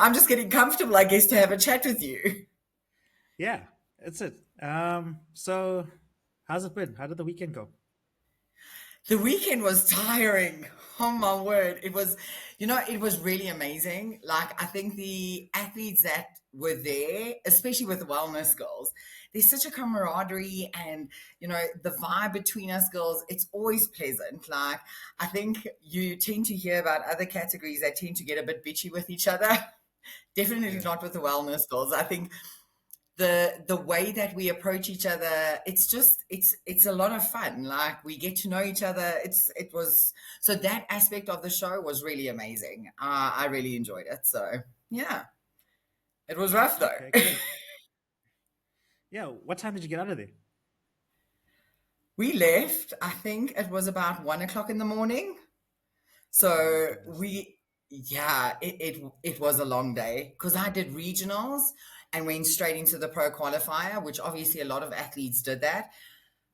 I'm just getting comfortable, I guess, to have a chat with you. Yeah, that's it. So how's it been? How did the weekend go? The weekend was tiring. Oh my word. It was really amazing. Like, I think the athletes that were there, especially with the wellness girls, there's such a camaraderie and, the vibe between us girls, it's always pleasant. Like, I think you tend to hear about other categories that tend to get a bit bitchy with each other. Definitely Yeah. not with the wellness girls. I think the way that we approach each other, it's a lot of fun. Like, we get to know each other. It was so that aspect of the show was really amazing. I really enjoyed it. So yeah, it was rough though. Okay, great. Yeah, what time did you get out of there? We left, I think it was about 1 o'clock in the morning. Oh my So goodness. yeah, it was a long day because I did regionals and went straight into the pro qualifier, which obviously a lot of athletes did that.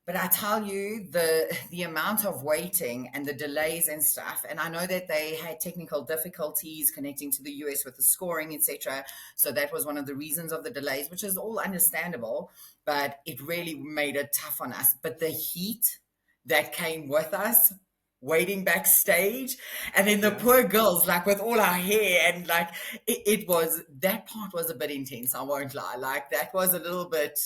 But I tell you, the amount of waiting and the delays and stuff, and I know that they had technical difficulties connecting to the US with the scoring, etc. So that was one of the reasons of the delays, which is all understandable. But it really made it tough on us. But the heat that came with us, waiting backstage, and then the Yeah. poor girls, like with all our hair, and like it was that part was a bit intense. I won't lie. Like, that was a little bit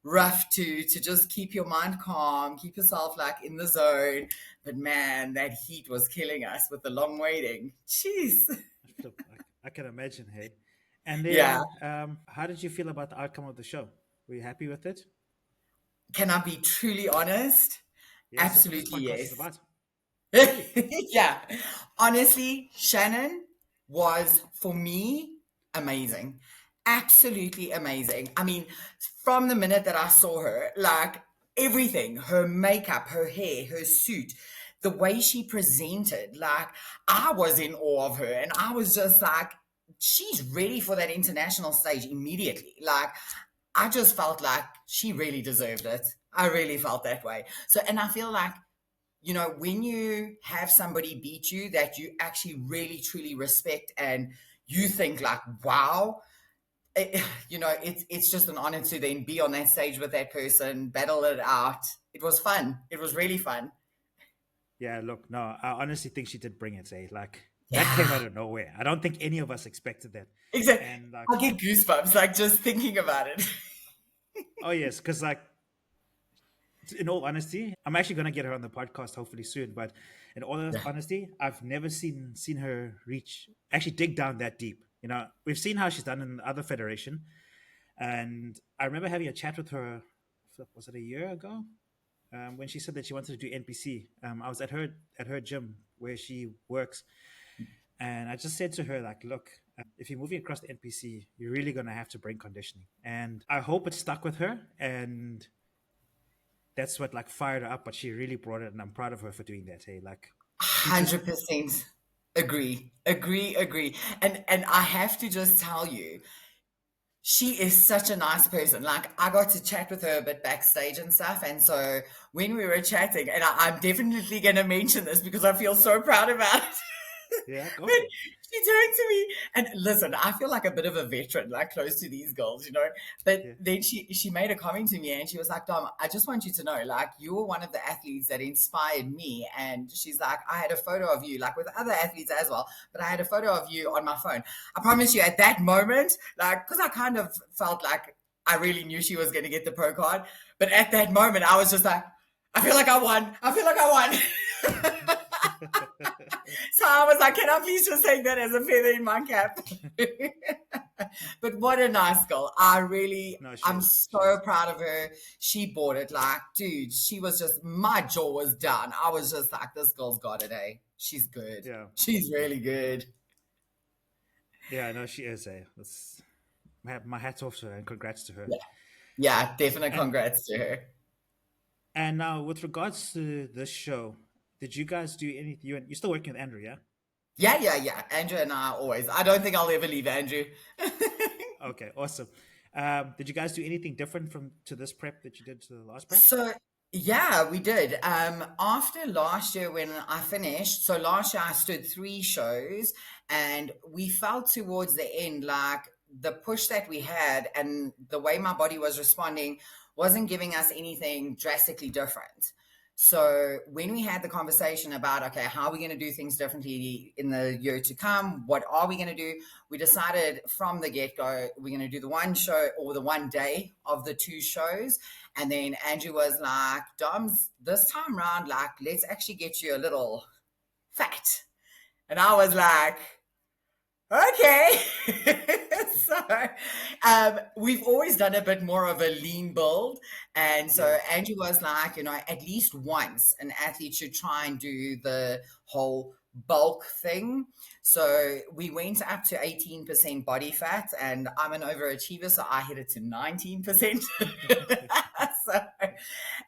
rough to just keep your mind calm, keep yourself like in the zone. But man, that heat was killing us with the long waiting. Jeez. Look, I can imagine, hey. And Yeah. then, how did you feel about the outcome of the show? Were you happy with it? Can I be truly honest? Yes, that's what this Absolutely podcast is yes. about. Really? Yeah. Honestly, Shannon was for me amazing. Absolutely amazing. I mean, from the minute that I saw her, like everything, her makeup, her hair, her suit, the way she presented, like I was in awe of her and I was just like, she's ready for that international stage immediately. Like, I just felt like she really deserved it. I really felt that way. So, and I feel like, when you have somebody beat you that you actually really truly respect and you think like, wow, it's just an honor to then be on that stage with that person, battle it out. It was fun. It was really fun. Yeah, look, no, I honestly think she did bring it, eh? Like, that came Yeah, out of nowhere. I don't think any of us expected that. exactly. And I like, get goosebumps like just thinking about it. oh yes, because like in all honesty, I'm actually gonna get her on the podcast hopefully soon. But in all Yeah. honesty, I've never seen her reach actually dig down that deep. You know, we've seen how she's done in the other federation, and I remember having a chat with her. Was it a year ago? When she said that she wanted to do NPC. I was at her gym where she works, and I just said to her like, look. If you're moving across the NPC, you're really gonna have to bring conditioning, and I hope it stuck with her. And that's what like fired her up. But she really brought it, and I'm proud of her for doing that. Hey, like she just 100% agree. And I have to just tell you, she is such a nice person. Like, I got to chat with her a bit backstage and stuff. And so when we were chatting, and I'm definitely going to mention this because I feel so proud about it. yeah, go But for it. she turned to me and listen, I feel like a bit of a veteran, like close to these girls. But Yeah, then she made a comment to me and she was like, Dom, I just want you to know, like, you were one of the athletes that inspired me. And she's like, I had a photo of you, like with other athletes as well, but I had a photo of you on my phone. I promise you at that moment, like, because I kind of felt like I really knew she was going to get the pro card. But at that moment, I was just like, I feel like I won. I feel like I won. So I was like, can I please just take that as a feather in my cap? But what a nice girl. no, she I'm is. She so is. proud of her. She bought it. Like, dude, she was just, my jaw was down. I was just like, this girl's got it, eh? She's good. Yeah, She's really good. yeah, no, she is. That's my hats off to her and congrats to her. Yeah. Yeah, definite And congrats to her. and now with regards to this show, did you guys do anything? You're still working with Andrew, yeah? Yeah. Andrew and I always. I don't think I'll ever leave Andrew. Okay, awesome. Did you guys do anything different from to this prep that you did to the last prep? So Yeah, we did. After last year when I finished, so last year I stood 3 shows and we felt towards the end like the push that we had and the way my body was responding wasn't giving us anything drastically different. So when we had the conversation about, okay, how are we going to do things differently in the year to come? What are we going to do? We decided from the get go, we're going to do the one show or the one day of the 2 shows. And then Andrew was like, Doms, this time round, like, let's actually get you a little fat. And I was like, okay. So we've always done a bit more of a lean build. And Yeah. so Andrew was like, at least once an athlete should try and do the whole bulk thing. So we went up to 18% body fat, and I'm an overachiever, so I hit it to 19%. So,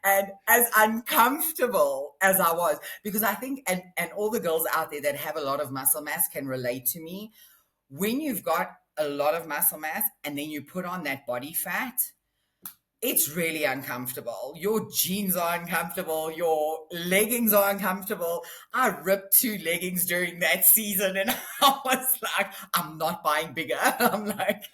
and as uncomfortable as I was, because I think, and all the girls out there that have a lot of muscle mass can relate to me, when you've got a lot of muscle mass and then you put on that body fat, it's really uncomfortable. Your jeans are uncomfortable. Your leggings are uncomfortable. I ripped 2 leggings during that season and I was like, I'm not buying bigger. I'm like,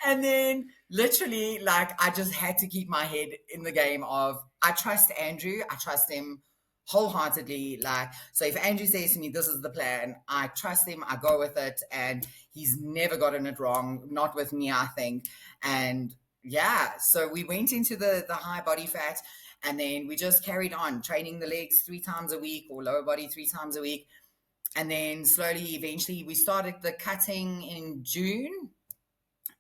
and then literally, like, I just had to keep my head in the game of, I trust Andrew. I trust him wholeheartedly. Like, so if Andrew says to me, this is the plan, I trust him. I go with it. And he's never gotten it wrong. Not with me, I think. And yeah, so we went into the high body fat and then we just carried on training the legs 3 times a week or lower body 3 times a week. And then slowly, eventually, we started the cutting in June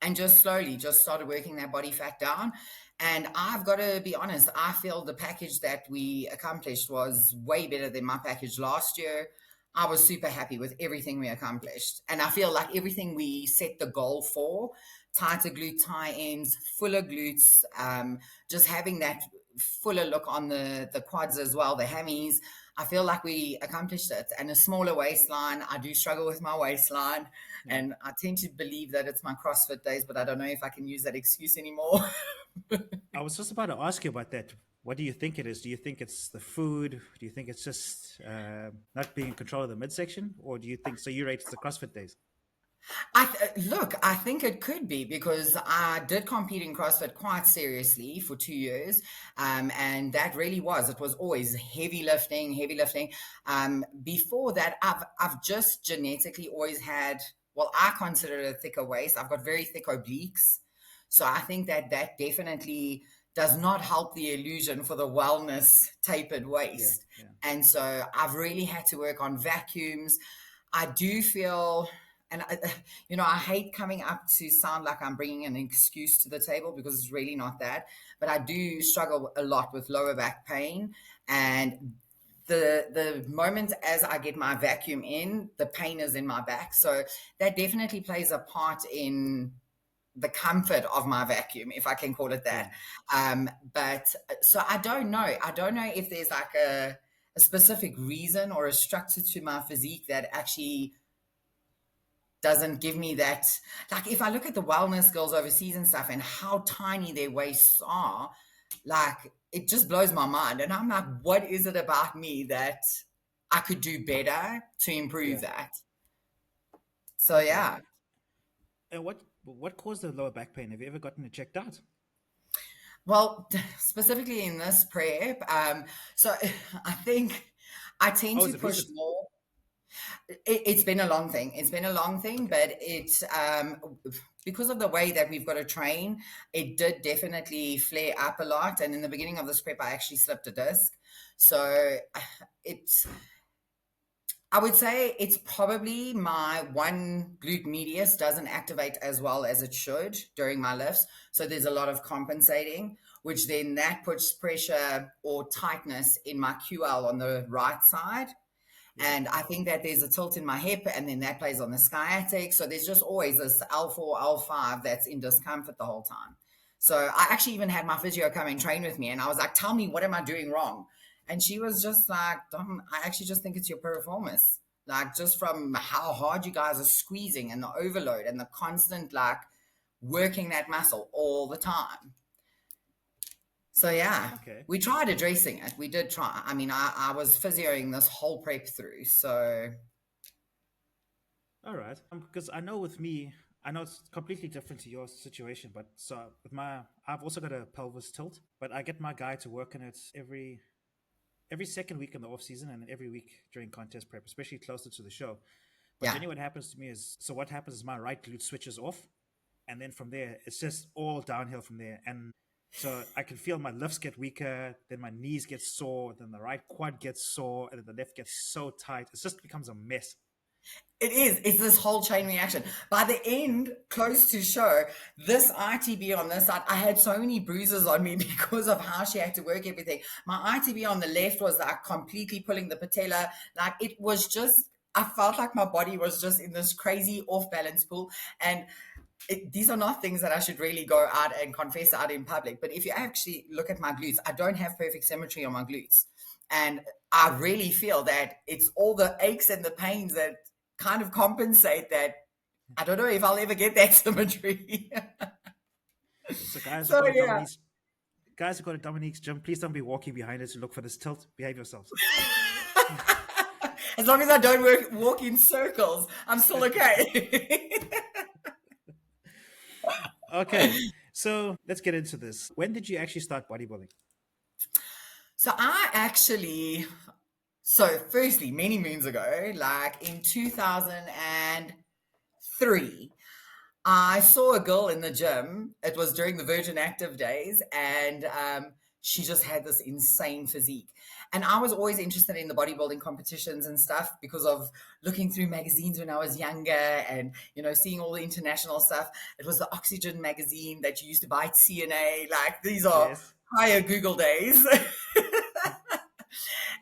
and just slowly just started working that body fat down. And I've got to be honest, I feel the package that we accomplished was way better than my package last year. I was super happy with everything we accomplished. And I feel like everything we set the goal for, tighter glute tie ins, fuller glutes, just having that fuller look on the quads as well, the hammies. I feel like we accomplished it. And a smaller waistline. I do struggle with my waistline. Yeah. And I tend to believe that it's my CrossFit days, but I don't know if I can use that excuse anymore. I was just about to ask you about that. What do you think it is? Do you think it's the food? Do you think it's just not being in control of the midsection? Or do you think, so you rate it's the CrossFit days? Look, I think it could be because I did compete in CrossFit quite seriously for 2 years. And that really was, it was always heavy lifting, heavy lifting. Before that, I've just genetically always had, well, I consider it a thicker waist. I've got very thick obliques. So I think that that definitely does not help the illusion for the wellness tapered Yeah, waist. yeah, And so I've really had to work on vacuums. I do feel, and I hate coming up to sound like I'm bringing an excuse to the table because it's really not that. But I do struggle a lot with lower back pain, and the moment as I get my vacuum in, the pain is in my back. So that definitely plays a part in the comfort of my vacuum, if I can call it yeah. that. But so I don't know. I don't know if there's like a specific reason or a structure to my physique that actually doesn't give me that. Like, if I look at the wellness girls overseas and stuff and how tiny their waists are, like, it just blows my mind. And I'm like, what is it about me that I could do better to improve Yeah. that? So Okay. yeah. And what caused the lower back pain? Have you ever gotten it checked out? Well, specifically in this prep, so I think I tend Oh, to is it push recent? more. It's been a long thing. It's been a long thing, Okay. but it's because of the way that we've got to train, it did definitely flare up a lot. And in the beginning of this prep, I actually slipped a disc. So it's, I would say it's probably my one glute medius doesn't activate as well as it should during my lifts. So there's a lot of compensating, which then that puts pressure or tightness in my QL on the right side. Yeah. And I think that there's a tilt in my hip, and then that plays on the sciatic. So there's just always this L4, L5 that's in discomfort the whole time. So I actually even had my physio come and train with me, and I was like, tell me, what am I doing wrong? And she was just like, Dom, I actually just think it's your performance. Like, just from how hard you guys are squeezing and the overload and the constant, like, working that muscle all the time. So yeah, Okay. we tried addressing it. We did try. I mean, I was physioing this whole prep through. So All right. Because I know with me, I know it's completely different to your situation, but so with my, I've also got a pelvis tilt, but I get my guy to work on it every second week in the off season and every week during contest prep, especially closer to the show. But yeah, generally, what happens to me is, so what happens is my right glute switches off, and then from there, it's just all downhill from there. And so I can feel my lifts get weaker, then my knees get sore, then the right quad gets sore, and then the left gets so tight. It just becomes a mess. it is. It's this whole chain reaction. By the Yeah. end, close to show, this ITB on this side, I had so many bruises on me because of how she had to work everything. My ITB on the left was like completely pulling the patella. Like it was just, I felt like my body was just in this crazy off balance pool. And these are not things that I should really go out and confess out in public. But if you actually look at my glutes, I don't have perfect symmetry on my glutes. And I really feel that it's all the aches and the pains that kind of compensate that. I don't know if I'll ever get that symmetry. So guys who So go to yeah. Dominique's gym, please don't be walking behind us to look for this tilt. Behave yourselves. As long as I don't walk in circles, I'm still okay. Okay, so let's get into this. When did you actually start bodybuilding? So I actually, so firstly, many moons ago, like in 2003, I saw a girl in the gym. It was during the Virgin Active days, and she just had this insane physique. And I was always interested in the bodybuilding competitions and stuff because of looking through magazines when I was younger and, seeing all the international stuff. It was the Oxygen magazine that you used to buy at CNA. Like, these are Yes. prior Google days.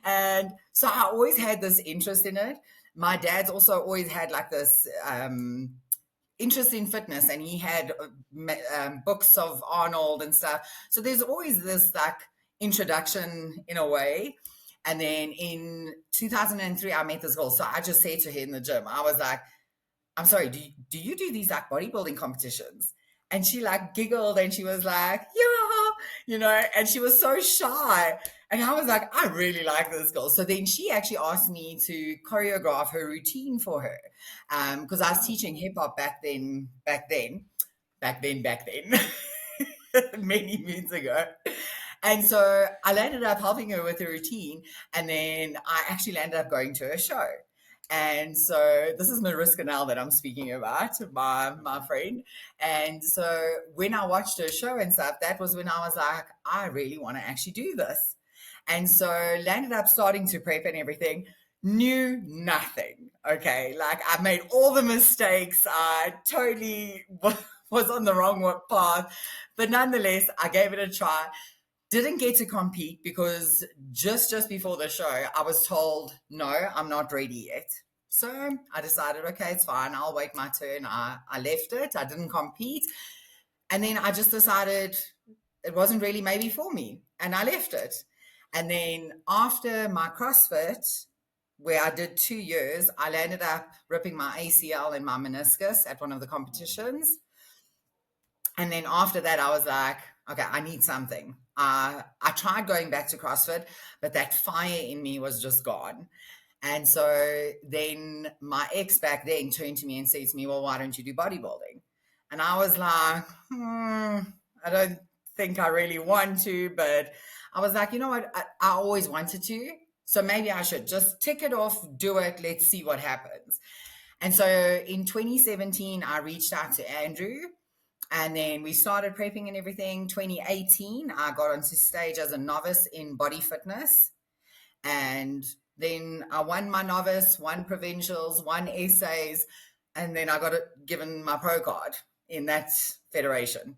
And so I always had this interest in it. My dad's also always had like this interest in fitness, and he had books of Arnold and stuff. So there's always this like introduction in a way. And then in 2003, I met this girl. So I just said to her in the gym, I was like, I'm sorry, do you do these like bodybuilding competitions? And she like giggled and she was like, yeah, and she was so shy. And I was like, I really like this girl. So then she actually asked me to choreograph her routine for her. Because I was Oh, teaching hip hop back then, many moons ago. And so I landed up helping her with her routine. And then I actually landed up going to her show. And so this is Mariska now that I'm speaking about, my okay. friend. And so when I watched her show and stuff, that was when I was like, I really want to actually do this. And so landed up starting to prep and everything. Knew nothing. Okay. Like I made all the mistakes. I totally was on the wrong path. But nonetheless, I gave it a try. Didn't get to compete because just before the show, I was told, no, I'm not ready yet. So I decided, okay, it's fine. I'll wait my turn. I left it. I didn't compete. And then I just decided it wasn't really maybe for me. And I left it. And then after my CrossFit, where I did 2 years, I landed up ripping my ACL and my meniscus at one of the Oh no. competitions. And then after that, I was like, okay, I need something. I tried going back to CrossFit, but that fire in me was just gone. And so then my ex back then turned to me and said to me, well, why don't you do bodybuilding? And I was like, I don't think I really want to, but I was like, you know what? I always wanted to. So maybe I should just tick it off, do it. Let's see what happens. And so in 2017, I reached out to Andrew and then we started prepping and everything. 2018, I got onto stage as a novice in body fitness. And then I won my novice, won provincials, won essays, and then I got given my pro card in that federation.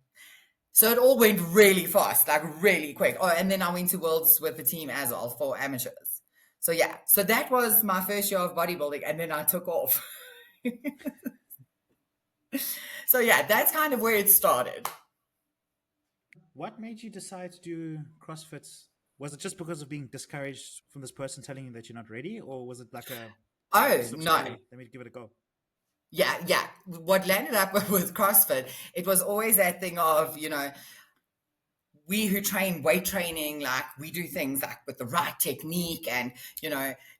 So it all went really fast, like really quick. Oh, and then I went to Worlds with the team as well for amateurs. So yeah, so that was my first year of bodybuilding, and then I took off. So yeah, that's kind of where it started. What made you decide to do CrossFit? Was it just because of being discouraged from this person telling you that you're not ready, or was it like a Oh just looks no, cool? Let me give it a go. yeah. What landed up with CrossFit, it was always that thing of, we who train weight training, like we do things like with the right technique. And,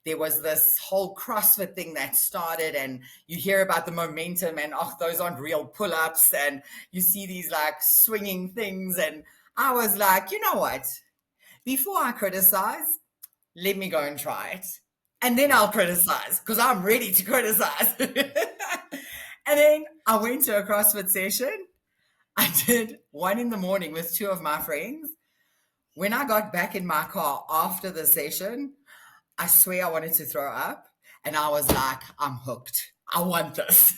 there was this whole CrossFit thing that started, and you hear about the momentum, and oh, those aren't real pull ups. And you see these like swinging things. And I was like, you know what? Before I criticize, let me go and try it. And then Yeah. I'll criticize because I'm ready to criticize. And then I went to a CrossFit session. I did one in the morning with two of my friends. When I got back in my car after the session, I swear I wanted to throw up. And I was like, I'm hooked. I want this.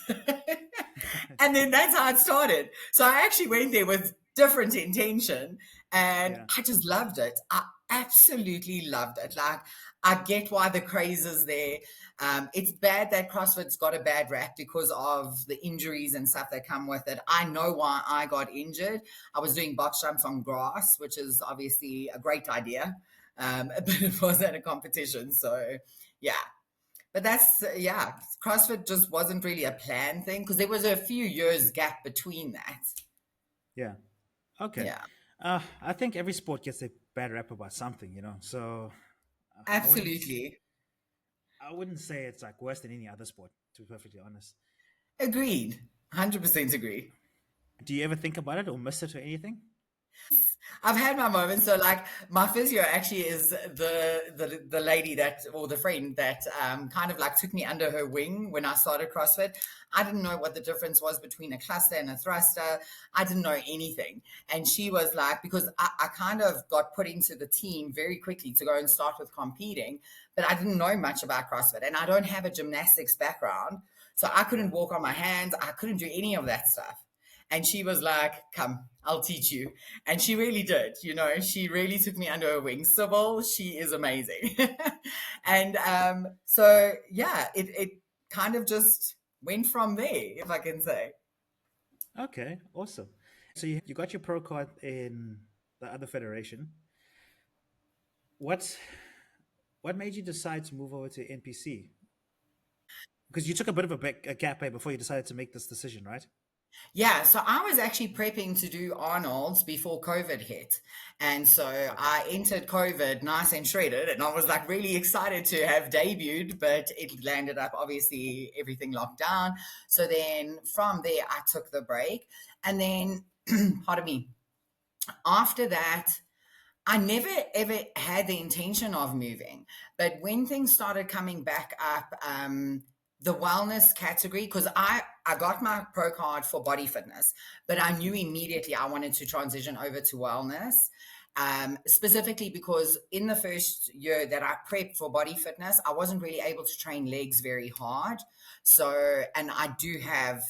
And then that's how it started. So I actually went there with different intention, and Yeah. I just loved it. I absolutely loved it. Like, I get why the craze is there. It's bad that CrossFit's got a bad rap because of the injuries and stuff that come with it. I know why I got injured. I was doing box jumps on grass, which is obviously a great idea, but it was at a competition. So, yeah. But yeah, CrossFit just wasn't really a planned thing because there was a few years gap between that. Yeah. Okay. Yeah, I think every sport gets a bad rap about something, you know. So I wouldn't absolutely. I wouldn't say it's like worse than any other sport, to be perfectly honest. Agreed. 100% agree. Do you ever think about it or miss it or anything? I've had my moments. So, like, my physio actually is the lady that, or the friend that, kind of like took me under her wing when I started CrossFit. I didn't know what the difference was between a cluster and a thruster. I didn't know anything, and she was like, because I kind of got put into the team very quickly to go and start with competing, but I didn't know much about CrossFit, and I don't have a gymnastics background, so I couldn't Yeah. walk on my hands. I couldn't do any of that stuff. And she was like, come, I'll teach you. And she really did, she really took me under her wing. Sybil, she is amazing. And so, yeah, it kind of just went from there, if I can say. Okay, awesome. So you got your pro card in the other federation. What what made you decide to move over to NPC? Because you took a bit of a gap before you decided to make this decision, right? Yeah, so I was actually prepping to do Arnold's before COVID hit. And so Okay. I entered COVID nice and shredded, and I was like really excited to have debuted, but it landed up obviously everything locked down. So then from there, I took the break. And then, pardon me, after that, I never ever had the intention of moving, but when things started coming back up, the wellness category, because I got my pro card for body fitness, but I knew immediately I wanted to transition over to wellness. Specifically because in the first year that I prepped for body fitness, I wasn't really able to train legs very hard. So, and I do have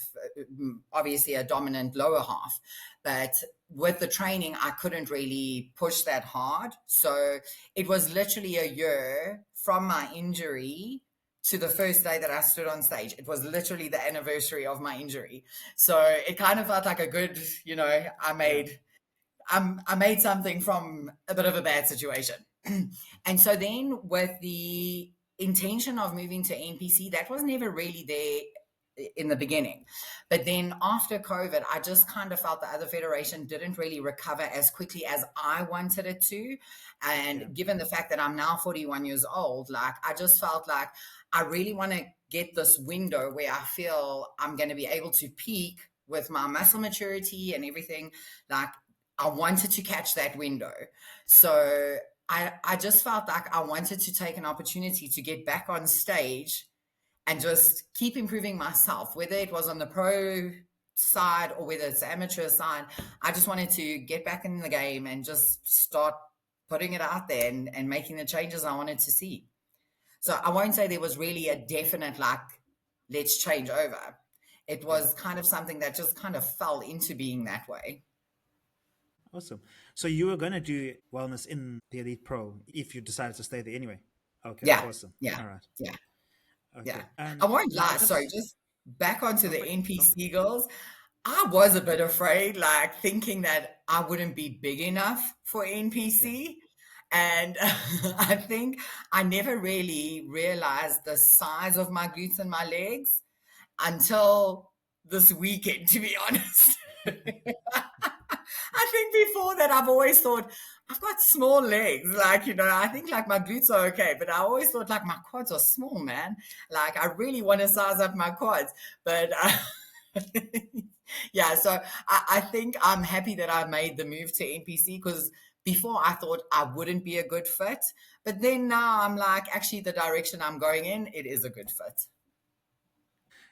obviously a dominant lower half, but with the training, I couldn't really push that hard. So it was literally a year from my injury to the first day that I stood on stage. It was literally the anniversary of my injury. So it kind of felt like a good, Yeah. I made something from a bit of a bad situation. And so then with the intention of moving to NPC, that was never really there in the beginning. But then after COVID, I just kind of felt the other federation didn't really recover as quickly as I wanted it to. Yeah. And given the fact that I'm now 41 years old, like I just felt like I really want to get this window where I feel I'm going to be able to peak with my muscle maturity and everything. Like I wanted to catch that window. So I just felt like I wanted to take an opportunity to get back on stage and just keep improving myself, whether it was on the pro side or whether it's amateur side. I just wanted to get back in the game and just start putting it out there and making the changes I wanted to see. So I won't say there was really a definite like, let's change over. It Yeah. was kind of something that just kind of fell into being that way. Awesome. So you were gonna do wellness in the Elite Pro if you decided to stay there anyway. Okay, Yeah, awesome. yeah, All right. yeah. Yeah. Okay. I And won't now lie. Sorry, this just back onto go the for it. Go. NPC girls. I was a bit afraid, like thinking that I wouldn't be big enough for Yeah. NPC. And I think I never really realized the size of my glutes and my legs until this weekend, to be honest. I think before that, I've always thought I've got small legs. Like, I think like my glutes are okay, but I always thought like my quads are small, man. Like, I really want to size up my quads. But yeah, so I think I'm happy that I made the move to NPC because before I thought I wouldn't be a good fit. But then now I'm like, actually, the direction I'm going in, it is a good fit.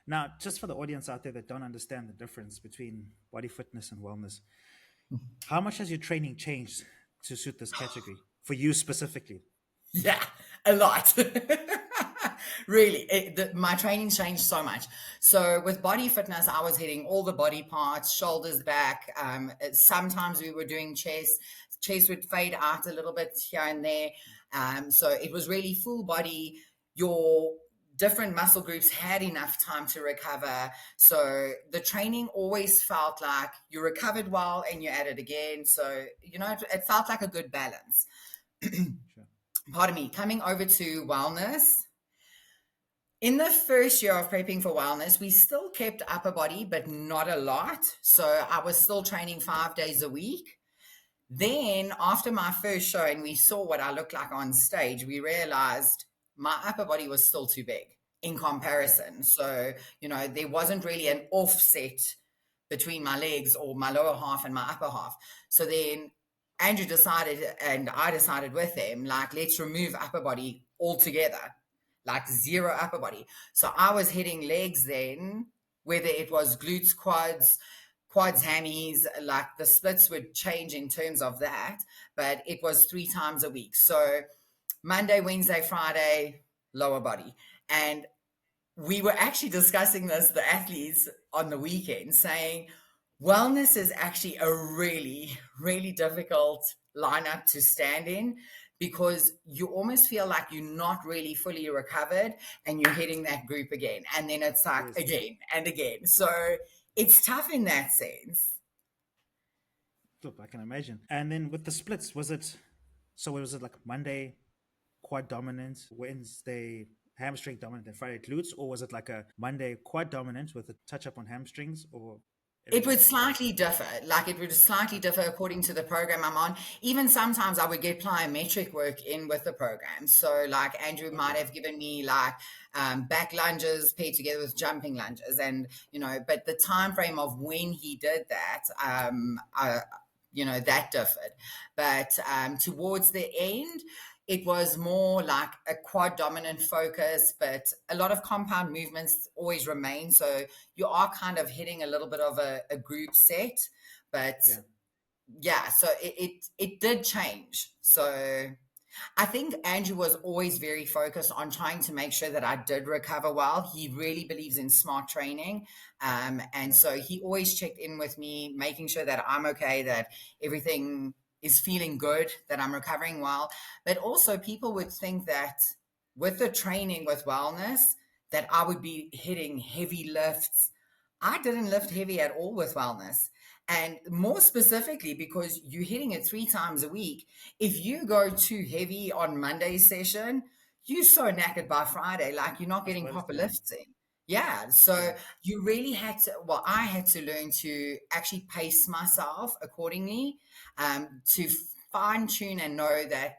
Now, just for the audience out there that don't understand the difference between body fitness and wellness, how much has your training changed to suit this category for you specifically? Yeah, a lot. Really, my training changed so much. So with body fitness, I was hitting all the body parts, shoulders, back. Sometimes we were doing chest. Chest would fade out a little bit here and there. So it was really full body. Your different muscle groups had enough time to recover. So the training always felt like you recovered well and you added again. So, it felt like a good balance. Sure. Pardon me, coming over to wellness. In the first year of prepping for wellness, we still kept upper body, but not a lot. So I was still training 5 days a week. Then, after my first show, and we saw what I looked like on stage, we realized my upper body was still too big in Yeah. comparison. So, there wasn't really an offset between my legs or my lower half and my upper half. So then Andrew decided, and I decided with him, like, let's remove upper body altogether, like zero upper body. So I was hitting legs then, whether it was glutes, quads, hammies, like the splits would change in terms of that, but it was 3 times a week. So Monday, Wednesday, Friday, lower body. And we were actually discussing this, the athletes on the weekend, saying wellness is actually a really, really difficult lineup to stand in because you almost feel like you're not really fully recovered and you're hitting that group again. And then it's It like is. again and again. So it's tough in that sense. Look, I can imagine. And then with the splits, was it like Monday quad dominant, Wednesday hamstring dominant, and Friday glutes, or was it like a Monday quad dominant with a touch up on hamstrings, or It everything would was equal? slightly differ. Like it would slightly Okay. differ according to the program I'm on. Even sometimes I would get plyometric work in with the program. So like Andrew might Okay. have given me like back lunges paired together with jumping lunges, and but the time frame of when he did that, that differed. But towards the end, it was more like a quad dominant focus, but a lot of compound movements always remain. So you are kind of hitting a little bit of a group set, but Yeah. yeah, so it did change. So I think Andrew was always very focused on trying to make sure that I did recover well. He really believes in smart training. And Yeah. so he always checked in with me, making sure that I'm okay, that everything is feeling good, that I'm recovering well. But also, people would think that with the training with wellness, that I would be hitting heavy lifts. I didn't lift heavy at all with wellness. And more specifically, because you're hitting it 3 times a week, if you go too heavy on Monday's session, you're so knackered by Friday, like you're not As getting well as proper yeah. lifts in. Yeah. So Yeah. you really had to, well, I had to learn to actually pace myself accordingly, to fine tune and know that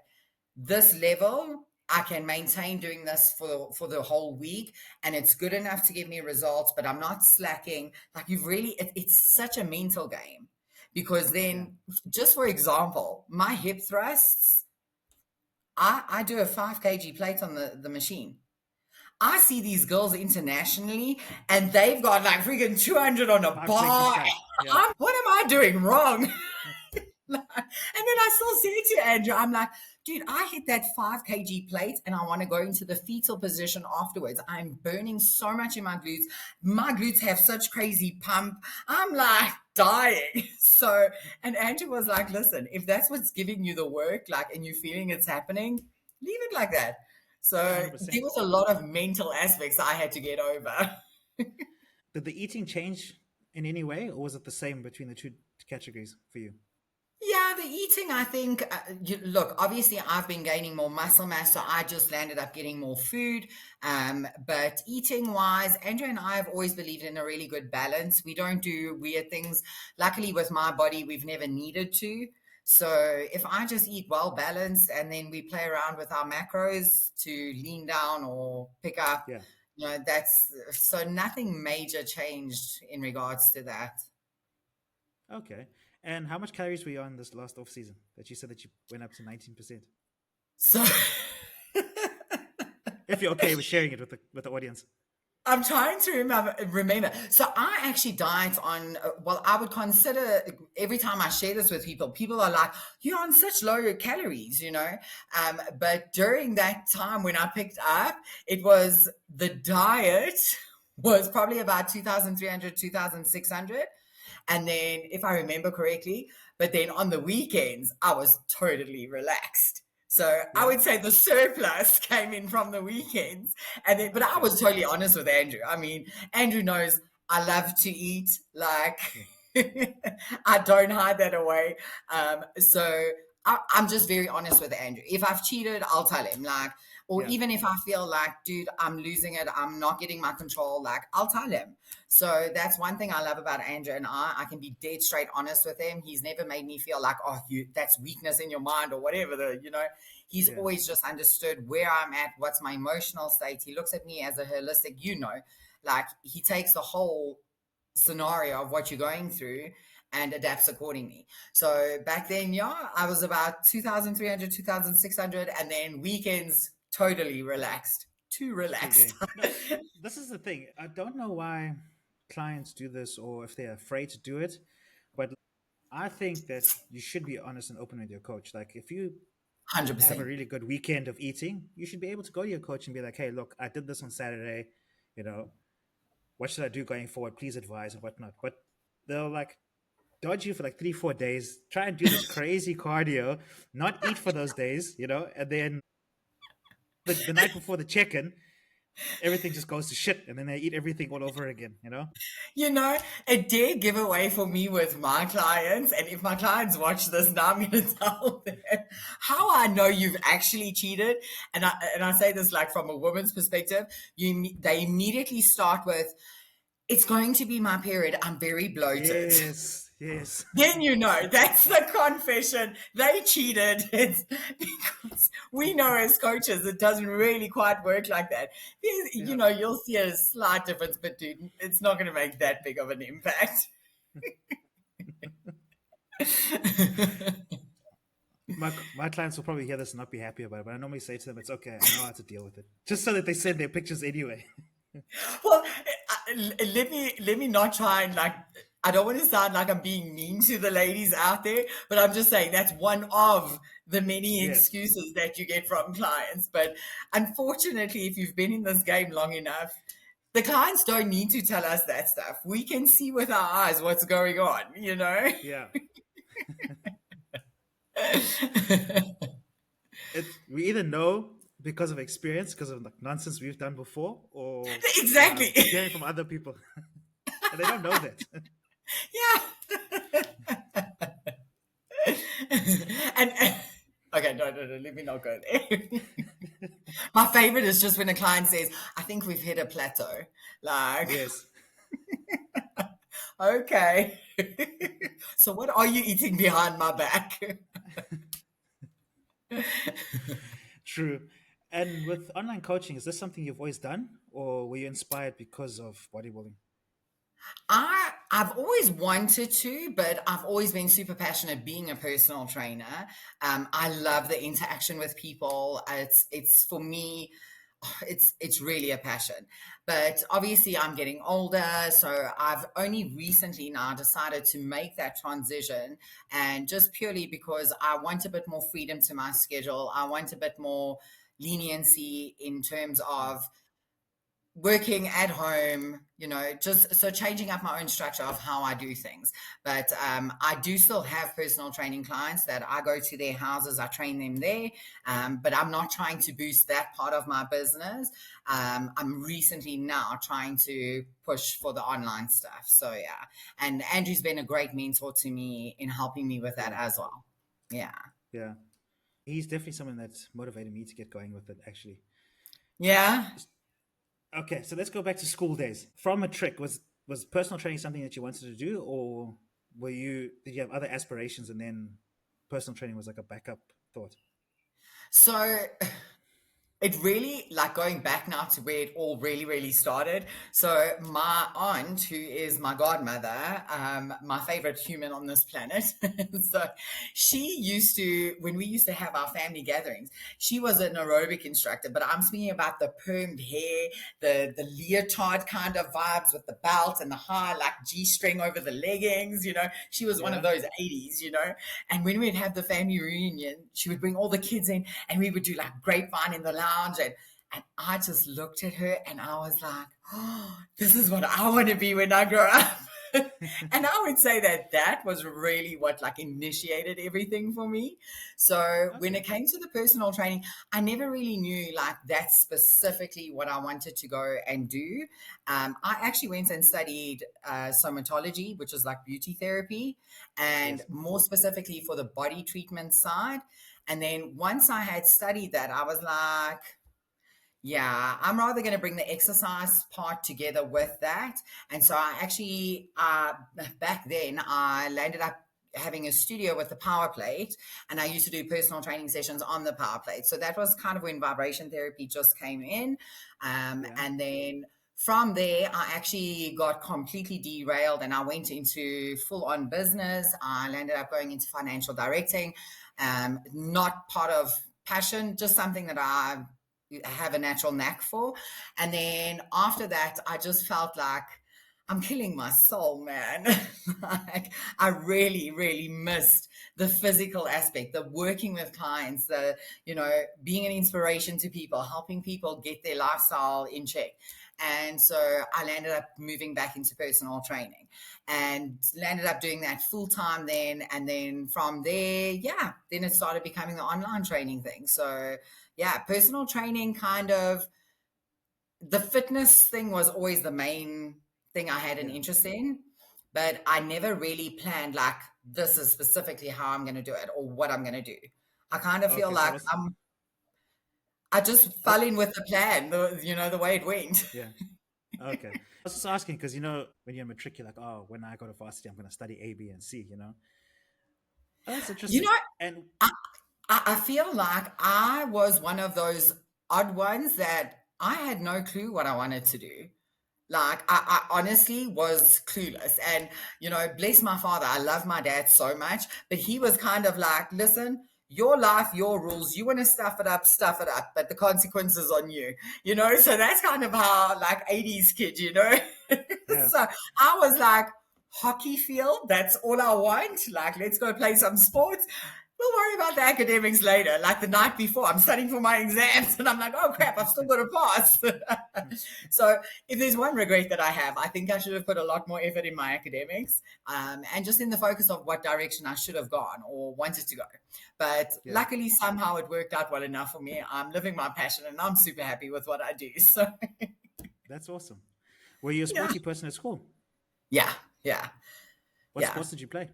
this level I can maintain doing this for the whole week, and it's good enough to give me results, but I'm not slacking. Like you've really, it's such a mental game because Yeah. then, just for example, my hip thrusts, I do a 5 kg plate on the machine. I see these girls internationally, and they've got like freaking 200 on a 5 kg bar. flat. Yeah. What am I doing wrong? And then I still say to Andrew, I'm like, dude, I hit that 5 kg plate and I want to go into the fetal position afterwards. I'm burning so much in my glutes. My glutes have such crazy pump. I'm like dying. So, and Andrew was like, listen, if that's what's giving you the work, like, and you're feeling it's happening, leave it like that. So there 100%. was a lot of mental aspects I had to get over. Did the eating change in any way, or was it the same between the two categories for you? Yeah, the eating, I think, look, obviously I've been gaining more muscle mass, so I just landed up getting more food. But eating wise, Andrew and I have always believed in a really good balance. We don't do weird things. Luckily, with my body, we've never needed to. So if I just eat well balanced and then we play around with our macros to lean down or pick up, Yeah. that's so nothing major changed in regards to that. Okay. And how much calories were you on this last off season that you said that you went up to 19%? So If you're okay with sharing it with the audience. I'm trying to remember. So I actually diet on. Well, I would consider every time I share this with people, people are like, "You're on such low calories," you know. But during that time when I picked up, it was the diet was probably about 2,300, 2,600. And then, if I remember correctly, but then on the weekends, I was totally relaxed. So I Yeah. would say the surplus came in from the weekends. And then, but I Okay. was totally honest with Andrew. I mean, Andrew knows I love to eat. Like, Yeah. I don't hide that away. I'm just very honest with Andrew. If I've cheated, I'll tell him. Like, or Yeah. even if I feel like, dude, I'm losing it, I'm not getting my control, like, I'll tell him. So that's one thing I love about Andrew and I. I can be dead straight honest with him. He's never made me feel like, oh, that's weakness in your mind or whatever. He's Yeah. always just understood where I'm at, what's my emotional state. He looks at me as a holistic, like he takes the whole scenario of what you're going through and adapts accordingly. So back then, yeah, I was about 2,300, 2,600, and then weekends totally relaxed, too Free relaxed. game. No, this is the thing. I don't know why clients do this or if they're afraid to do it, but I think that you should be honest and open with your coach. Like if you have a 100%. really good weekend of eating, you should be able to go to your coach and be like, "Hey, look, I did this on Saturday. You know, what should I do going forward? Please advise and whatnot." But they'll like dodge you for like 3, 4 days, try and do this crazy cardio, not eat for those days, and then the night before the check-in, everything just goes to shit, and then they eat everything all over again. You know, a dead giveaway for me with my clients, and if my clients watch this now, I'm going to tell them how I know you've actually cheated. And I say this like from a woman's perspective. They immediately start with, "It's going to be my period. I'm very bloated." Yes, yes, Then you know that's the confession. They cheated. It's because we know as coaches it doesn't really quite work like that. yeah. You'll see a slight difference, but dude, it's not going to make that big of an impact. My clients will probably hear this and not be happy about it, but I normally say to them, "It's okay. I know how to deal with it." Just so that they send their pictures anyway. Well, let me not try and like. I don't want to sound like I'm being mean to the ladies out there, but I'm just saying that's one of the many Yes. excuses that you get from clients. But unfortunately, if you've been in this game long enough, the clients don't need to tell us that stuff. We can see with our eyes what's going on. Yeah. We either know because of experience, because of like nonsense we've done before, or Exactly. hearing from other people, and they don't know that. Yeah. and okay, no, let me not go there. My favorite is just when a client says, "I think we've hit a plateau." Like, Yes, okay. So what are you eating behind my back? true. And with online coaching, is this something you've always done, or were you inspired because of bodybuilding? I've always wanted to, but I've always been super passionate being a personal trainer. I love the interaction with people. It's for me, it's really a passion. But obviously, I'm getting older, so I've only recently now decided to make that transition, and just purely because I want a bit more freedom to my schedule. I want a bit more leniency in terms Yeah. of working at home, just so changing up my own structure of how I do things. But I do still have personal training clients that I go to their houses, I train them there. But I'm not trying to boost that part of my business. I'm recently now trying to push for the online stuff. So, yeah. And Andrew's been a great mentor to me in helping me with that Yeah, as well. Yeah. yeah. He's definitely someone that's motivated me to get going with it, actually. Yeah. Okay, so let's go back to school days. From a trick, was personal training something that you wanted to do, or did you have other aspirations and then personal training was like a backup thought? So it really, like, going back now to where it all really, really started. So my aunt, who is my godmother, my favorite human on this planet, so she used to, when we used to have our family gatherings, she was an aerobic instructor. But I'm speaking about the permed hair, the leotard kind of vibes with the belt and the high like G-string over the leggings. She was one of Yeah. those 80s. And when we'd have the family reunion, she would bring all the kids in, and we would do like grapevine in the lounge. And I just looked at her and I was like, oh, this is what I want to be when I grow up. And I would say that was really what like initiated everything for me. So when Okay. it came to the personal training, I never really knew like that's specifically what I wanted to go and do. I actually went and studied somatology, which is like beauty therapy, and Yes. more specifically for the body treatment side. And then once I had studied that, I was like, yeah, I'm rather going to bring the exercise part together with that. And so I actually, back then, I landed up having a studio with the power plate, and I used to do personal training sessions on the power plate. So that was kind of when vibration therapy just came in. Yeah. And then from there, I actually got completely derailed and I went into full on business. I landed up going into financial directing, not part of passion, just something that I have a natural knack for. And then after that, I just felt like I'm killing my soul, man. Like I really, really missed the physical aspect, the working with clients, the, being an inspiration to people, helping people get their lifestyle in check. And so I landed up moving back into personal training and landed up doing that full time then. And then from there, yeah, then it started becoming the online training thing. So yeah, personal training kind of, the fitness thing was always the main thing I had an Yeah. interest in, but I never really planned like this is specifically how I'm going to do it or what I'm going to do. I kind of feel Okay. So like what's I just fell what? in with the plan, the way it went. Yeah. Okay. I was just asking because when you're matric, you're like, oh, when I go to varsity, I'm going to study A, B, and C. Oh, that's You interesting. know, And I, I feel like I was one of those odd ones that I had no clue what I wanted to do. Like I honestly was clueless. And, bless my father. I love my dad so much, but he was kind of like, listen, your life, your rules, you want to stuff it up, but the consequences on you. So that's kind of how like 80s kid. yeah. So I was like, hockey field, that's all I want. Like, let's go play some sports. We'll worry about the academics later. Like the night before, I'm studying for my exams and I'm like, oh crap, I've still got to pass. So if there's one regret that I have, I think I should have put a lot more effort in my academics, and just in the focus of what direction I should have gone or wanted to go. But Yeah. luckily, somehow it worked out well enough for me. I'm living my passion and I'm super happy with what I do. So, That's awesome. Were you a yeah, sporty person at school? yeah, yeah, What yeah. sports did you play?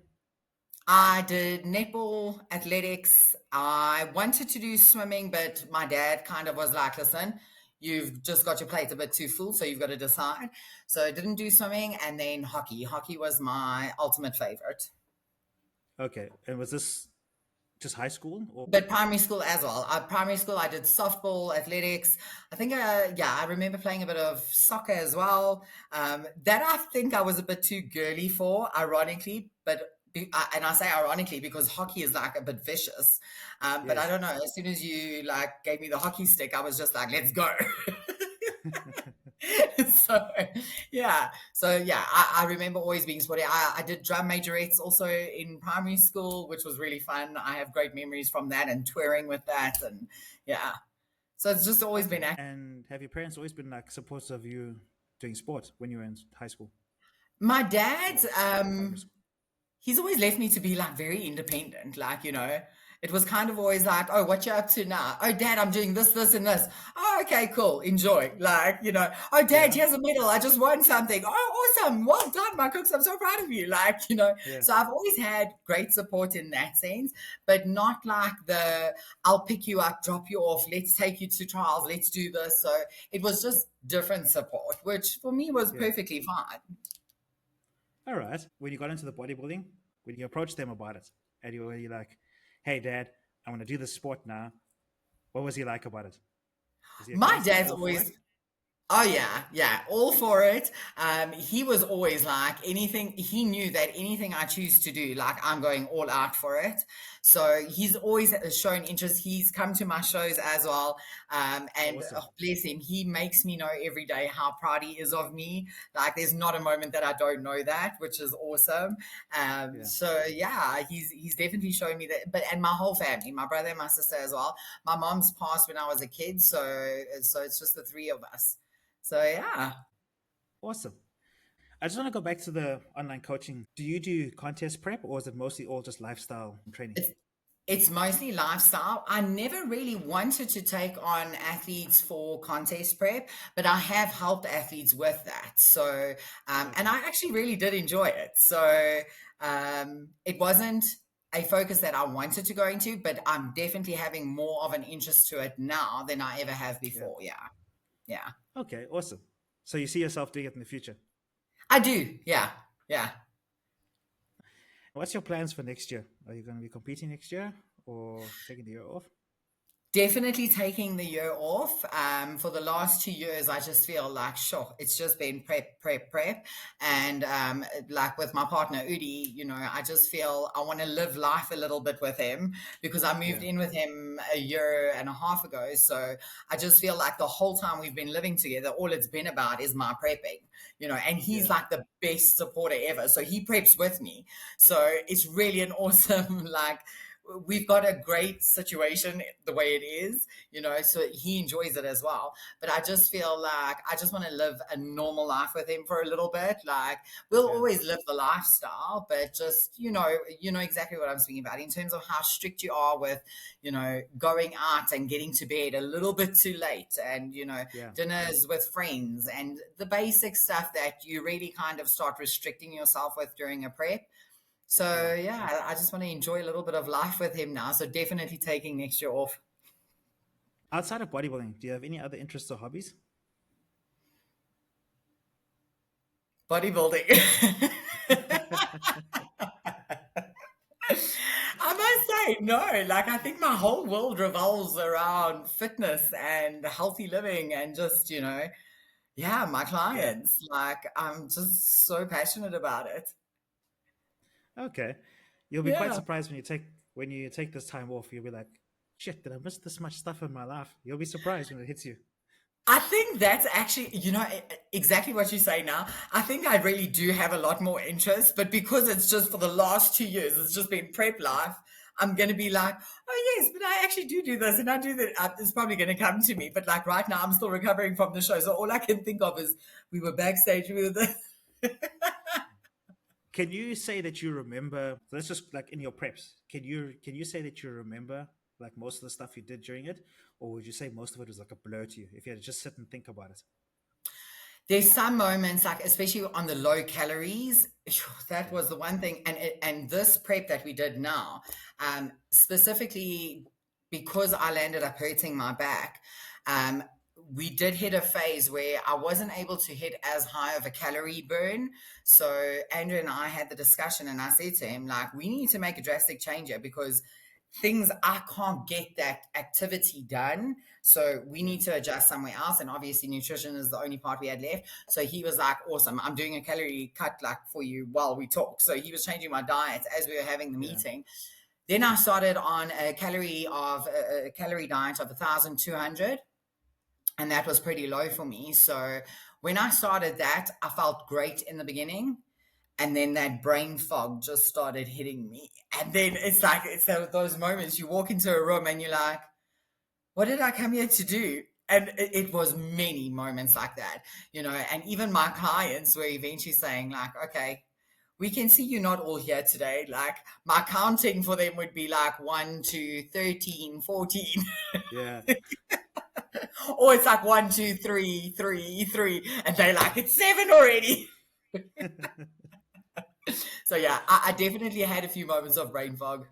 I did netball, athletics. I wanted to do swimming, but my dad kind of was like, listen, you've just got your plate a bit too full, so you've got to decide. So I didn't do swimming. And then hockey. Hockey was my ultimate favorite. Okay. And was this just high school or? But primary school as well. Primary school, I did softball, athletics. I think, yeah, I remember playing a bit of soccer as well. That I think I was a bit too girly for, ironically. And I say ironically because hockey is like a bit vicious. But I Yes. don't know. As soon as you like gave me the hockey stick, I was just like, let's go. So so yeah, I remember always being sporty. I did drum majorettes also in primary school, which was really fun. I have great memories from that and touring with that, and yeah, So it's just always been Okay. And have your parents always been like supportive of you doing sport when you were in high school my dad. or primary school? He's always left me to be like very independent. Like, it was kind of always like, oh, what you up to now? Oh, dad, I'm doing this, this, and this. Oh, okay, cool. Enjoy. Like, oh, dad, Yeah. here's a medal. I just won something. Oh, awesome. Well done, my cooks. I'm so proud of you. Like, Yeah. so I've always had great support in that sense, but not like I'll pick you up, drop you off. Let's take you to trials. Let's do this. So it was just different support, which for me was Yeah. perfectly fine. All right. When you got into the bodybuilding, when you approached them about it, and you were like, "Hey, Dad, I want to do this sport now." What was he like about it? Was he My against it? dad's All for always it? Oh yeah, yeah, all for it. He was always like anything. He knew that anything I choose to do, like I'm going all out for it. So he's always shown interest. He's come to my shows as well, and Awesome. oh, bless him, he makes me know every day how proud he is of me. Like there's not a moment that I don't know that, which is awesome. Yeah. So yeah, he's definitely shown me that. But and my whole family, my brother and my sister as well. My mom's passed when I was a kid, so it's just the three of us. So yeah, Awesome. I just want to go back to the online coaching. Do you do contest prep, or is it mostly all just lifestyle training? it's it's mostly lifestyle. I never really wanted to take on athletes for contest prep, but I have helped athletes with that. So and Okay. I actually really did enjoy it. So it wasn't a focus that I wanted to go into, but I'm definitely having more of an interest to it now than I ever have Yeah. before. Yeah, yeah, Okay. Awesome. So you see yourself doing it in the future. I do. Yeah, yeah. What's your plans for next year? Are you going to be competing next year or taking the year off? Definitely taking the year off. For the last 2 years, I just feel like, sure, it's just been prep, prep, prep. And like with my partner, Udi, I just feel I want to live life a little bit with him because I moved Yeah. in with him a year and a half ago. So I just feel like the whole time we've been living together, all it's been about is my prepping, and he's Yeah. like the best supporter ever. So he preps with me. So it's really an awesome, like, we've got a great situation the way it is, so he enjoys it as well. But I just feel like I just want to live a normal life with him for a little bit. Like we'll Yeah. always live the lifestyle, but just, you know exactly what I'm speaking about in terms of how strict you are with, going out and getting to bed a little bit too late and, Yeah. dinners with friends and the basic stuff that you really kind of start restricting yourself with during a prep. Yeah. So yeah, I just want to enjoy a little bit of life with him now. So definitely taking next year off. Outside of bodybuilding, do you have any other interests or hobbies? Bodybuilding. I must say, no, like I think my whole world revolves around fitness and healthy living and just, yeah, my Yeah. clients. Like I'm just so passionate about it. Okay. You'll be quite Yeah. surprised when you take this time off. You'll be like, "Shit, did I miss this much stuff in my life?" You'll be surprised when it hits you. I think that's actually, exactly what you say now. I think I really do have a lot more interest, but because it's just for the last 2 years, it's just been prep life. I'm going to be like, oh, yes, but I actually do this and I do that. It's probably going to come to me. But like right now, I'm still recovering from the show. So all I can think of is we were backstage with the. Can you say that you remember? So let's just like in your preps. Can you say that you remember like most of the stuff you did during it, or would you say most of it was like a blur to you if you had to just sit and think about it? There's some moments, like especially on the low calories, that Yeah. was the one thing. And this prep that we did now, specifically because I landed up hurting my back, um, we did hit a phase where I wasn't able to hit as high of a calorie burn. So Andrew and I had the discussion, and I said to him, like, we need to make a drastic change here because things I can't get that activity done. So we Yeah. need to adjust somewhere else. And obviously nutrition is the only part we had left. So he was like, awesome, I'm doing a calorie cut like for you while we talk. So he was changing my diet as we were having the Yeah. meeting. Then I started on a calorie diet of 1,200, and that was pretty low for me. So when I started that, I felt great in the beginning, and then that brain fog just started hitting me. And then it's like those moments you walk into a room and you're like, what did I come here to do? And it was many moments like that, and even my clients were eventually saying, like, okay, we can see you're not all here today. Like, my counting for them would be like 1, 2, 13, 14. Yeah. Or it's like 1, 2, 3, 3, 3. And they're like, it's 7 already. So yeah, I definitely had a few moments of brain fog.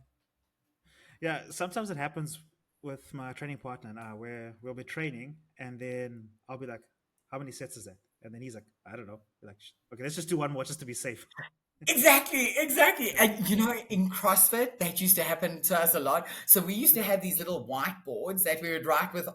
Yeah, sometimes it happens with my training partner and I, where we'll be training, and then I'll be like, "How many sets is that?" And then he's like, "I don't know." We're like, "Okay, let's just do one more just to be safe." Exactly, exactly. And in CrossFit, that used to happen to us a lot. So we used to have these little whiteboards that we would write with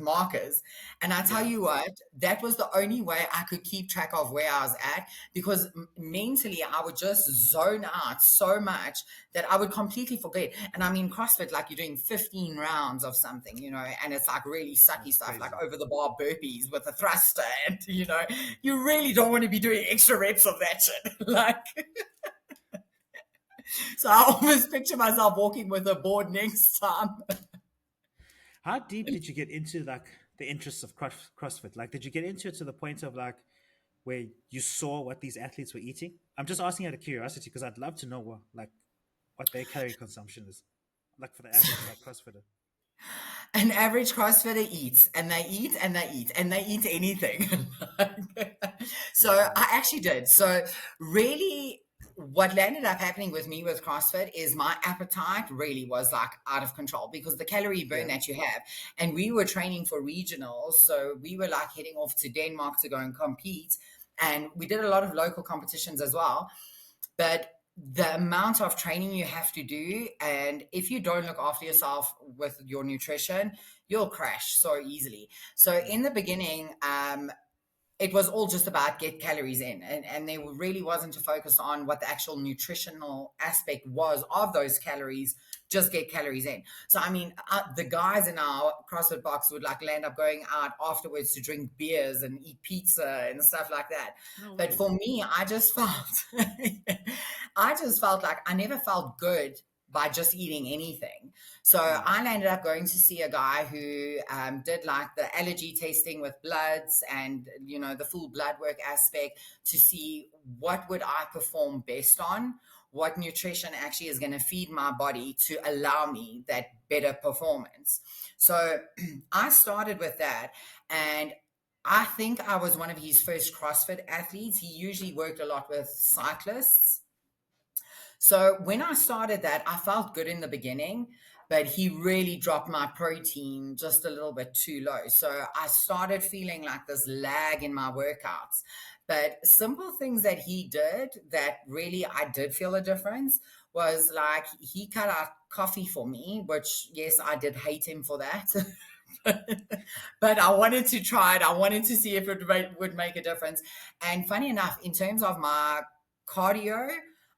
markers. And I tell Yeah, you what, that was the only way I could keep track of where I was at, because mentally I would just zone out so much that I would completely forget. And I mean, CrossFit, like, you're doing 15 rounds of something, and it's like really sucky that's stuff, like crazy. over the bar burpees with a thruster. And, you really don't want to be doing extra reps of that shit. Like, so I almost picture myself walking with a board next time. How deep did you get into like the interests of CrossFit? Like, did you get into it to the point of like where you saw what these athletes were eating? I'm just asking out of curiosity because I'd love to know what their calorie consumption is, like for the average like CrossFitter. An average CrossFitter eats, and they eat, and they eat, and they eat anything. So Yeah, I actually did. So really, what landed up happening with me with CrossFit is my appetite really was like out of control, because the calorie burn yeah, that you have, and we were training for regionals, so we were like heading off to Denmark to go and compete, and we did a lot of local competitions as well. But the amount of training you have to do, and if you don't look after yourself with your nutrition, you'll crash so easily. So yeah. in the beginning, it was all just about get calories in, and there really wasn't a focus on what the actual nutritional aspect was of those calories. Just get calories in. So I mean, the guys in our CrossFit box would like land up going out afterwards to drink beers and eat pizza and stuff like that. No But way. for me, I just felt like I never felt good by just eating anything. So Yeah, I ended up going to see a guy who did like the allergy testing with bloods, and the full blood work aspect, to see what would I perform best on, what nutrition actually is going to feed my body to allow me that better performance. So I started with that, and I think I was one of his first CrossFit athletes. He usually worked a lot with cyclists. So when I started that, I felt good in the beginning, but he really dropped my protein just a little bit too low. So I started feeling like this lag in my workouts. But simple things that he did that really I did feel a difference was like he cut out coffee for me, which, yes, I did hate him for that. But I wanted to try it. I wanted to see if it would make a difference. And funny enough, in terms of my cardio,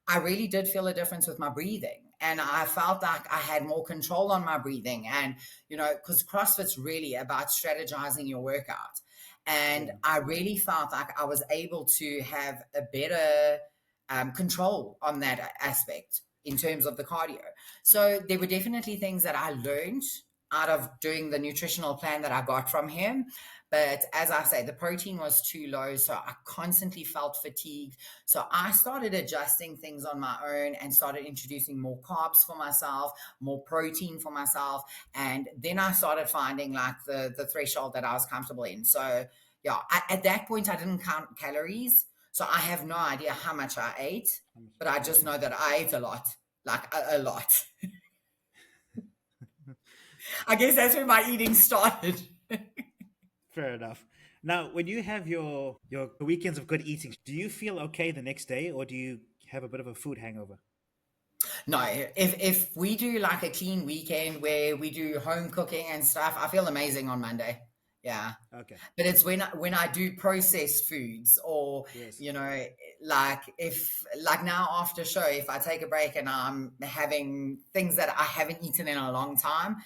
I really did feel a difference with my breathing. And I felt like I had more control on my breathing. And, because CrossFit's really about strategizing your workout. And yeah, I really felt like I was able to have a better control on that aspect in terms of the cardio. So there were definitely things that I learned out of doing the nutritional plan that I got from him. But as I say, the protein was too low. So I constantly felt fatigued. So I started adjusting things on my own and started introducing more carbs for myself, more protein for myself. And then I started finding like the threshold that I was comfortable in. So yeah, at that point, I didn't count calories. So I have no idea how much I ate, how much? but I Yeah. just know that I ate a lot, like a lot. I guess that's where my eating started. Fair enough. Now, when you have your weekends of good eating, do you feel okay the next day, or do you have a bit of a food hangover? No, if we do like a clean weekend where we do home cooking and stuff, I feel amazing on Monday. Yeah. Okay. But it's when I do processed foods, or Yes. like if like now after show, if I take a break and I'm having things that I haven't eaten in a long time,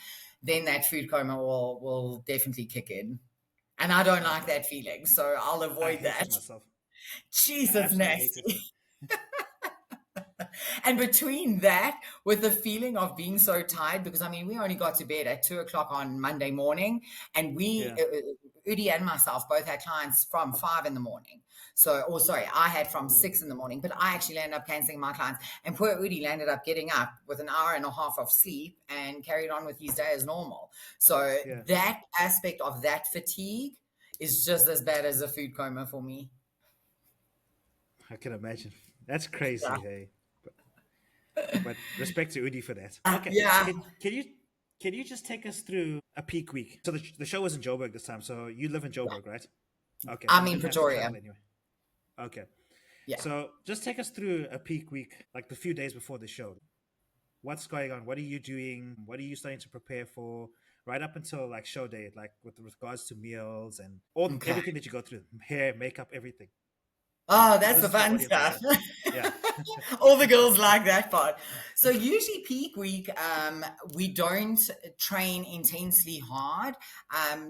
then that food coma will definitely kick in. And I don't like Okay. that feeling, so I'll I avoid hate that. it myself. I Jeez, it's absolutely hate it. nasty. And between that, with the feeling of being so tired, because I mean, we only got to bed at 2 o'clock on Monday morning, and Yeah. Udi and myself both had clients from 5 in the morning. So, or sorry, I had from Ooh. 6 in the morning, but I actually ended up canceling my clients. And poor Udi landed up getting up with an hour and a half of sleep and carried on with his day as normal. So, Yeah. that aspect of that fatigue is just as bad as a food coma for me. I can imagine. That's Yeah. crazy, hey. But respect to Udi for that. Okay, Yeah. can you just take us through a peak week? So the show was in Joburg this time. So you live in Joburg, right? Okay, so I'm you in didn't have to Pretoria. travel anyway. Okay, Yeah. so just take us through a peak week, like the few days before the show. What's going on? What are you doing? What are you starting to prepare for? Right up until like show day, like with regards to meals and all Okay. everything that you go through, hair, makeup, everything. Oh, that's This the is for the fun audience as stuff. well. Yeah. All the girls like that part. So usually peak week, we don't train intensely hard.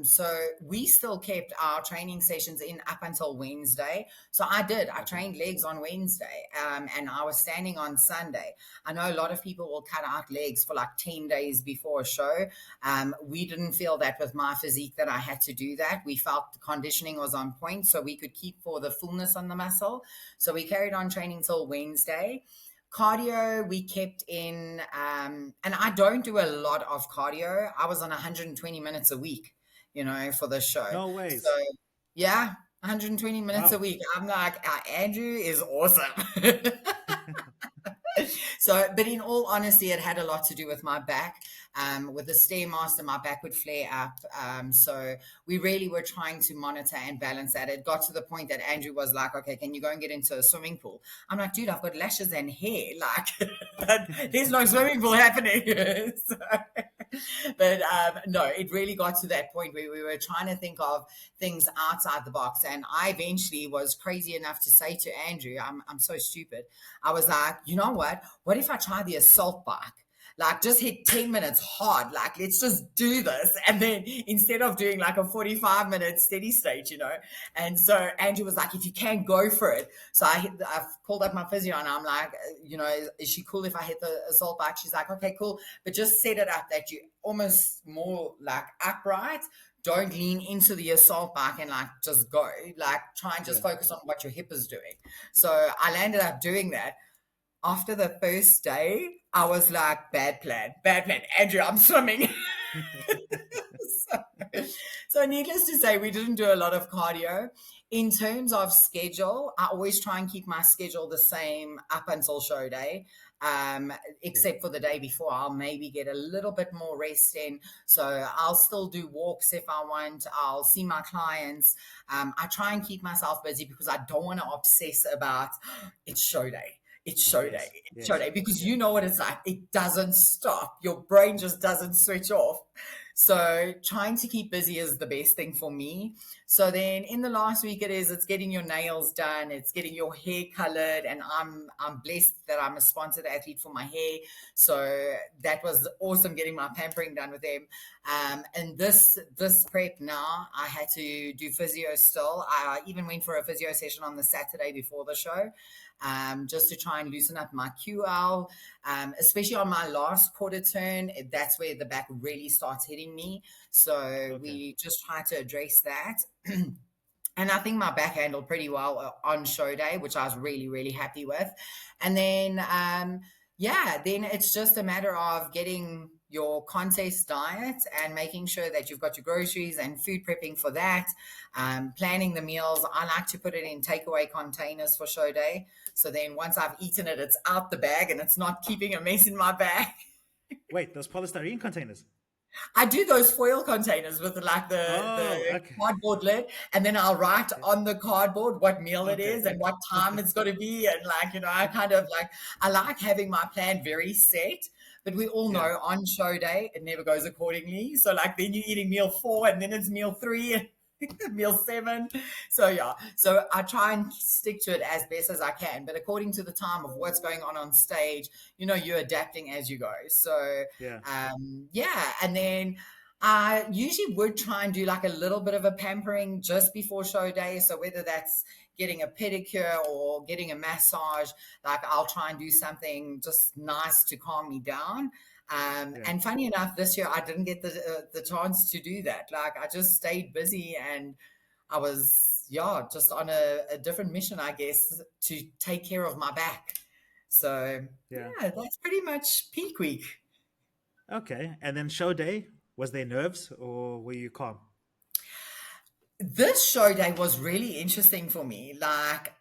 So we still kept our training sessions in up until Wednesday. So I did. I Okay. trained legs on Wednesday, and I was standing on Sunday. I know a lot of people will cut out legs for like 10 days before a show. We didn't feel that with my physique that I had to do that. We felt the conditioning was on point, so we could keep for the fullness on the muscle. So we carried on training till Wednesday. Cardio, we kept in, and I don't do a lot of cardio. I was on 120 minutes a week, for the show. No So, ways. yeah, 120 minutes a Wow. week. I'm like, Andrew is awesome. So, but in all honesty, it had a lot to do with my back. With the Stairmaster, my back would flare up. So we really were trying to monitor and balance that. It got to the point that Andrew was like, okay, can you go and get into a swimming pool? I'm like, dude, I've got lashes and hair. Like, there's no swimming pool happening. So, but no, it really got to that point where we were trying to think of things outside the box. And I eventually was crazy enough to say to Andrew, I'm so stupid. I was like, you know what? What if I try the assault bike? Like, just hit 10 minutes hard. Like, let's just do this. And then instead of doing like a 45-minute steady state, And so Andrew was like, if you can, go for it. So I called up my physio and I'm like, is she cool if I hit the assault bike? She's like, okay, cool. But just set it up that you almost more like upright. Don't lean into the assault bike and like just go. Like, try and just Yeah. focus on what your hip is doing. So I landed up doing that. After the first day, I was like, bad plan, bad plan. Andrew, I'm swimming. so, so, needless to say, we didn't do a lot of cardio. In terms of schedule, I always try and keep my schedule the same up until show day. Yeah. Except for the day before, I'll maybe get a little bit more rest in. So I'll still do walks if I want. I'll see my clients. I try and keep myself busy because I don't want to obsess about it's show day. It's show Yes. day. It's show Yes. day because Yeah. you know what it's like. It doesn't stop. Your brain just doesn't switch off. So trying to keep busy is the best thing for me. So then in the last week it's getting your nails done, it's getting your hair colored, and I'm blessed that I'm a sponsored athlete for my hair. So that was awesome getting my pampering done with them. And this prep now, I had to do physio still. I even went for a physio session on the Saturday before the show. Just to try and loosen up my QL, especially on my last quarter turn. That's where the back really starts hitting me. So Okay. we just try to address that. And I think my back handled pretty well on show day, which I was really, really happy with. And then, yeah, then it's just a matter of getting your contest diet and making sure that you've got your groceries and food prepping for that. Planning the meals. I like to put it in takeaway containers for show day. So then once I've eaten it, it's out the bag and it's not keeping a mess in my bag. Wait, those polystyrene containers. I do those foil containers with like Oh, the okay. cardboard lid, and then I'll write Okay. on the cardboard what meal it Okay. is and what time it's going to be, and like I kind of like I like having my plan very set. But we all Yeah. know on show day it never goes accordingly. So like then you're eating meal 4, and then it's meal 3, and meal 7. So yeah, so I try and stick to it as best as I can. But according to the time of what's going on stage, you're adapting as you go. So Yeah. yeah, and then I usually would try and do like a little bit of a pampering just before show day. So whether that's getting a pedicure or getting a massage, like I'll try and do something just nice to calm me down. Yeah. And funny enough, this year I didn't get the chance to do that. Like I just stayed busy and I was, yeah, just on a different mission, I guess, to take care of my back. So Yeah. yeah, that's pretty much peak week. Okay. And then show day, was there nerves or were you calm? This show day was really interesting for me. Like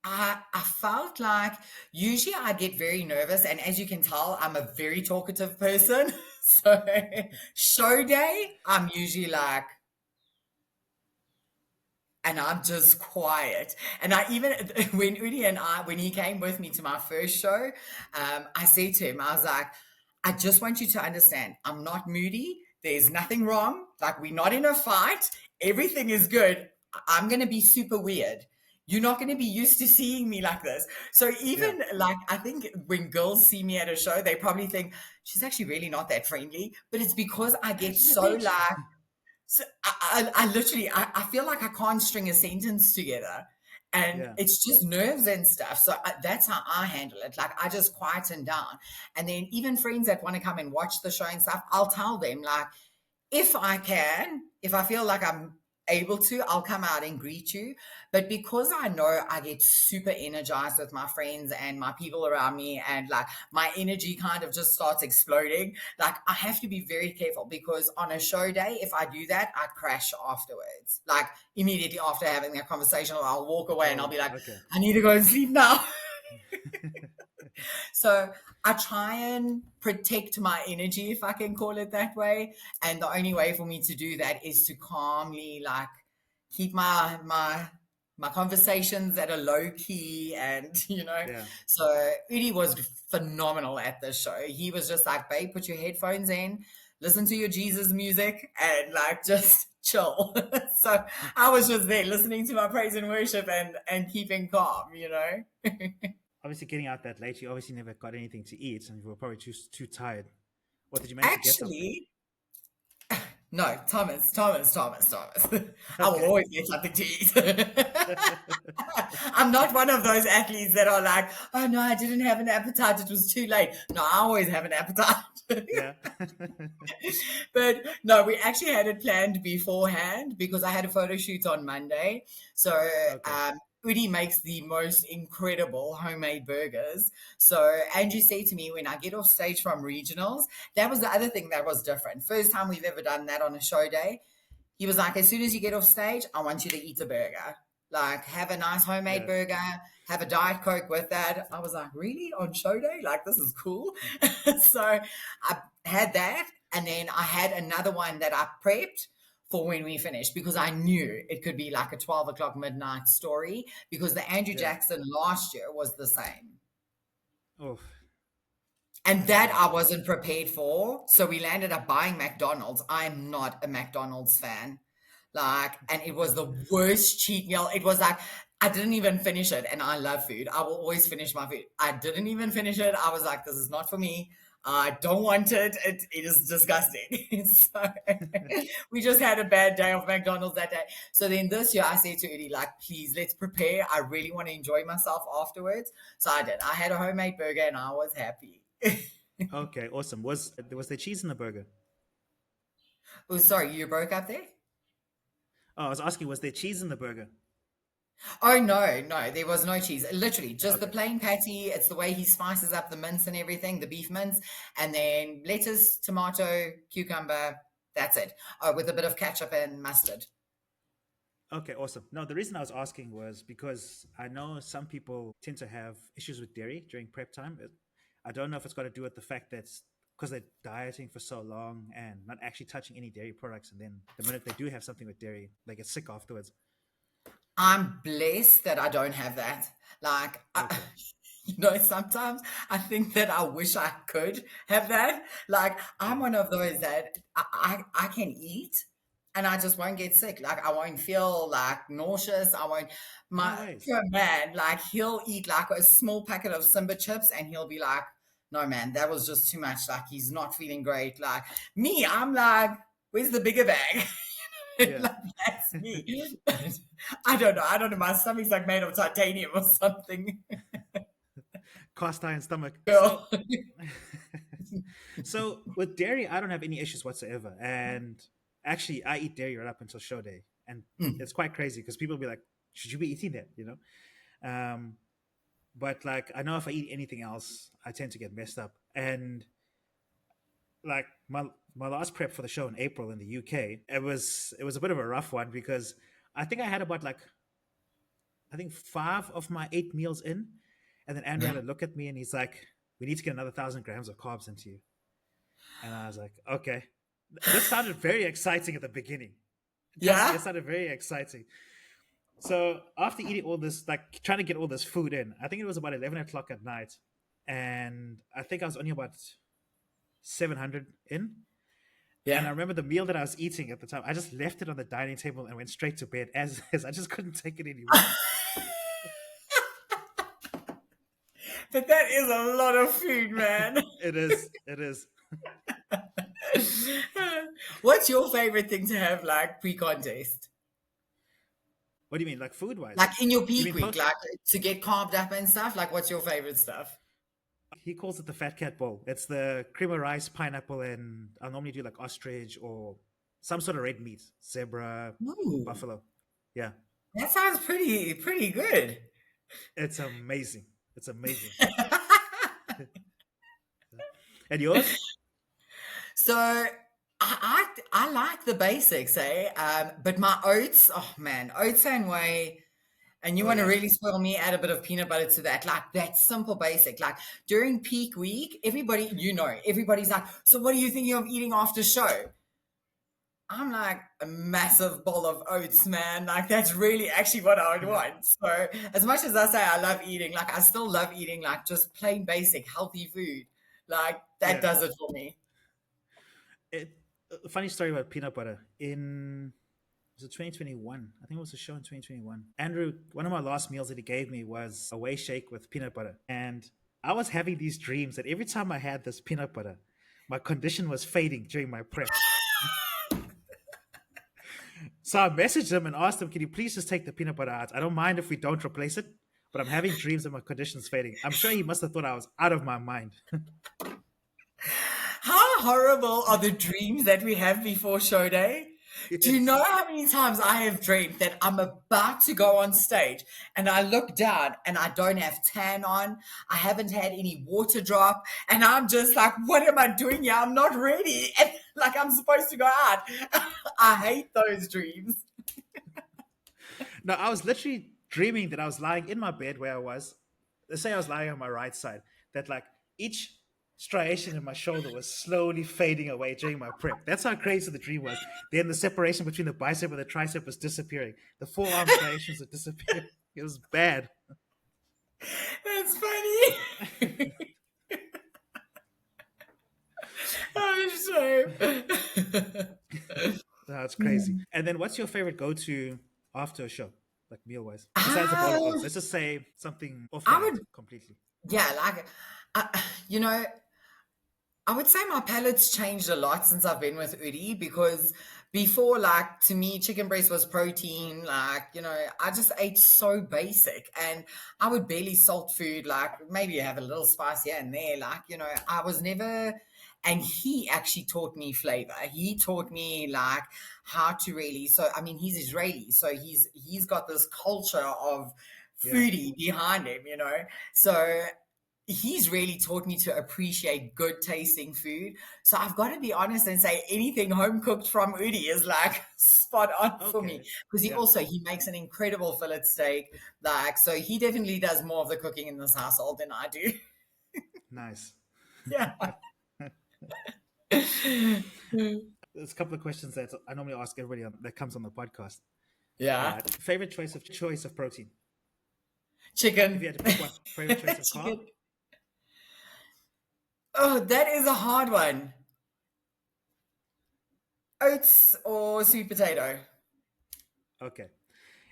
I felt like usually I get very nervous, and as you can tell, I'm a very talkative person. So show day, I'm usually like, and I'm just quiet. And I even when Udi and I, when he came with me to my first show, I said to him, I was like, I just want you to understand, I'm not moody. There's nothing wrong. Like we're not in a fight. Everything is good. I'm gonna be super weird. You're not going to be used to seeing me like this. So Yeah. even like I think when girls see me at a show, they probably think she's actually really not that friendly. But it's because I Ah, get she's a so bitch. like so I literally I feel like I can't string a sentence together, and Yeah. it's just nerves and stuff. So that's how I handle it. Like I just quieten down, and then even friends that want to come and watch the show and stuff, I'll tell them like if I can, if I feel like I'm able to, I'll come out and greet you. But because I know I get super energized with my friends and my people around me, and like my energy kind of just starts exploding, like I have to be very careful because on a show day, if I do that, I crash afterwards. Like immediately after having that conversation, I'll walk away and I'll Oh, be like, okay. I need to go and sleep now. So I try and protect my energy, if I can call it that way. And the only way for me to do that is to calmly, like, keep my conversations at a low key, and Yeah. So Udi was phenomenal at this show. He was just like, babe, put your headphones in, listen to your Jesus music, and like just chill. So I was just there listening to my praise and worship and keeping calm. Obviously, getting out that late, you obviously never got anything to eat and you were probably too tired. Or did you manage to get something? Actually, no, Thomas. I will Okay. always get something to eat. I'm not one of those athletes that are like, oh no, I didn't have an appetite. It was too late. No, I always have an appetite. Yeah. But no, we actually had it planned beforehand because I had a photo shoot on Monday. So Okay. Udi makes the most incredible homemade burgers. So Andrew said to me when I get off stage from regionals, that was the other thing that was different. First time we've ever done that on a show day. He was like, as soon as you get off stage, I want you to eat a burger. Like, have a nice homemade Yeah. burger, have a Diet Coke with that. I was like, really? On show day? Like, this is cool. So I had that. And then I had another one that I prepped for when we finished because I knew it could be like a 12 o'clock midnight story because the Andrew Yeah. Jackson last year was the same. Oh, And that's that tough. I wasn't prepared for. So we landed up buying McDonald's. I'm not a McDonald's fan. Like, and it was the worst cheat meal. It was like, I didn't even finish it. And I love food. I will always finish my food. I didn't even finish it. I was like, this is not for me. I don't want it. It is disgusting. So we just had a bad day of McDonald's that day. So then this year I said to Udi, like, please, let's prepare. I really want to enjoy myself afterwards. So I did. I had a homemade burger and I was happy. Okay, awesome. Was there cheese in the burger? Oh, sorry, you broke up there? Oh, I was asking, was there cheese in the burger? Oh no, there was no cheese. Literally, just the Okay. plain patty. It's the way he spices up the mince and everything, the beef mince, and then lettuce, tomato, cucumber. That's it. Oh, with a bit of ketchup and mustard. Okay, awesome. No, the reason I was asking was because I know some people tend to have issues with dairy during prep time. I don't know if it's got to do with the fact that because they're dieting for so long and not actually touching any dairy products, and then the minute they do have something with dairy, they get sick afterwards. I'm blessed that I don't have that. Like, Okay. sometimes I think that I wish I could have that. Like, I'm Yeah. one of those that I can eat and I just won't get sick. Like, I won't feel like nauseous. I won't. No My ways. poor man, like, he'll eat like a small packet of Simba chips and he'll be like, no, man, that was just too much. Like, he's not feeling great. Like, me, I'm like, where's the bigger bag? Yeah. Like, that's me. I don't know. I don't know. My stomach's like made of titanium or something. Cast iron stomach. So, Girl. so with dairy, I don't have any issues whatsoever. And actually, I eat dairy right up until show day, and Mm, it's quite crazy because people be like, "Should you be eating that?" Um, but like, I know if I eat anything else, I tend to get messed up. And like my last prep for the show in April in the UK, it was a bit of a rough one because I think I had about like I think 5 of my 8 meals in, and then Andrew yeah. had a look at me and he's like, "We need to get another 1,000 grams of carbs into you." And I was like, "Okay." This sounded very exciting at the beginning. Trust me, it Yeah? sounded very exciting. So after eating all this, like trying to get all this food in, I think it was about 11 o'clock at night, and I think I was only about 700 in. And I Yeah. remember the meal that I was eating at the time. I just left it on the dining table and went straight to bed as is. I just couldn't take it anymore. But that is a lot of food, man. It is. It is. What's your favorite thing to have like pre-contest? What do you mean, like food wise? Like in your You peak mean week, post? like to get carved up and stuff? Like what's your favorite stuff? He calls it the fat cat bowl. It's the cream of rice, pineapple, and I'll normally do like ostrich or some sort of red meat, zebra, Ooh, buffalo. Yeah, that sounds pretty good. it's amazing. It's amazing. And yours? So I like the basics, eh? But my oats, oh man, oats and whey. And you Oh want to yeah, really spoil me, add a bit of peanut butter to that. Like that simple basic. Like during peak week, everybody, everybody's like, so what are you thinking of eating after show? I'm like a massive bowl of oats, man. Like that's really actually what I would want. So as much as I say I love eating, like I still love eating like just plain basic healthy food. Like that yeah. does it for me. It, a funny story about peanut butter. In was it 2021? I think it was a show in 2021. Andrew, one of my last meals that he gave me was a whey shake with peanut butter. And I was having these dreams that every time I had this peanut butter, my condition was fading during my prep. So I messaged him and asked him, "Can you please just take the peanut butter out? I don't mind if we don't replace it, but I'm having dreams that my condition's fading." I'm sure he must have thought I was out of my mind. How horrible are the dreams that we have before show day? Do you Yes. know how many times I have dreamed that I'm about to go on stage and I look down and I don't have tan on, I haven't had any water drop, and I'm just like, what am I doing here? I'm not ready. And like I'm supposed to go out. I hate those dreams. No, I was literally dreaming that I was lying in my bed where I was. Let's say I was lying on my right side, that like each striation in my shoulder was slowly fading away during my prep. That's how crazy the dream was. Then the separation between the bicep and the tricep was disappearing. The forearm striations were disappearing. It was bad. That's funny. I'm sorry. No, it's crazy. And then what's your favorite go to after a show, like meal wise? Besides the bowl of Ah, oats, let's just say something off I brand would, completely. yeah, like, you know, I would say my palate's changed a lot since I've been with Udi because before, like, to me, chicken breast was protein. Like, I just ate so basic and I would barely salt food. Like, maybe have a little spice here and there. Like, I was never, and he actually taught me flavor. He taught me, like, how to really, so, I mean, he's Israeli. So he's got this culture of Yeah. foodie behind him. So he's really taught me to appreciate good tasting food. So I've got to be honest and say anything home cooked from Udi is like spot on for me Okay. because he Yeah. also he makes an incredible fillet steak. Like so he definitely does more of the cooking in this household than I do. Nice. Yeah. There's a couple of questions that I normally ask everybody that comes on the podcast. Yeah. But favorite choice of protein. If you Chicken. had to pick one, favorite choice of carb. Chicken. Oh, that is a hard one. Oats or sweet potato? Okay.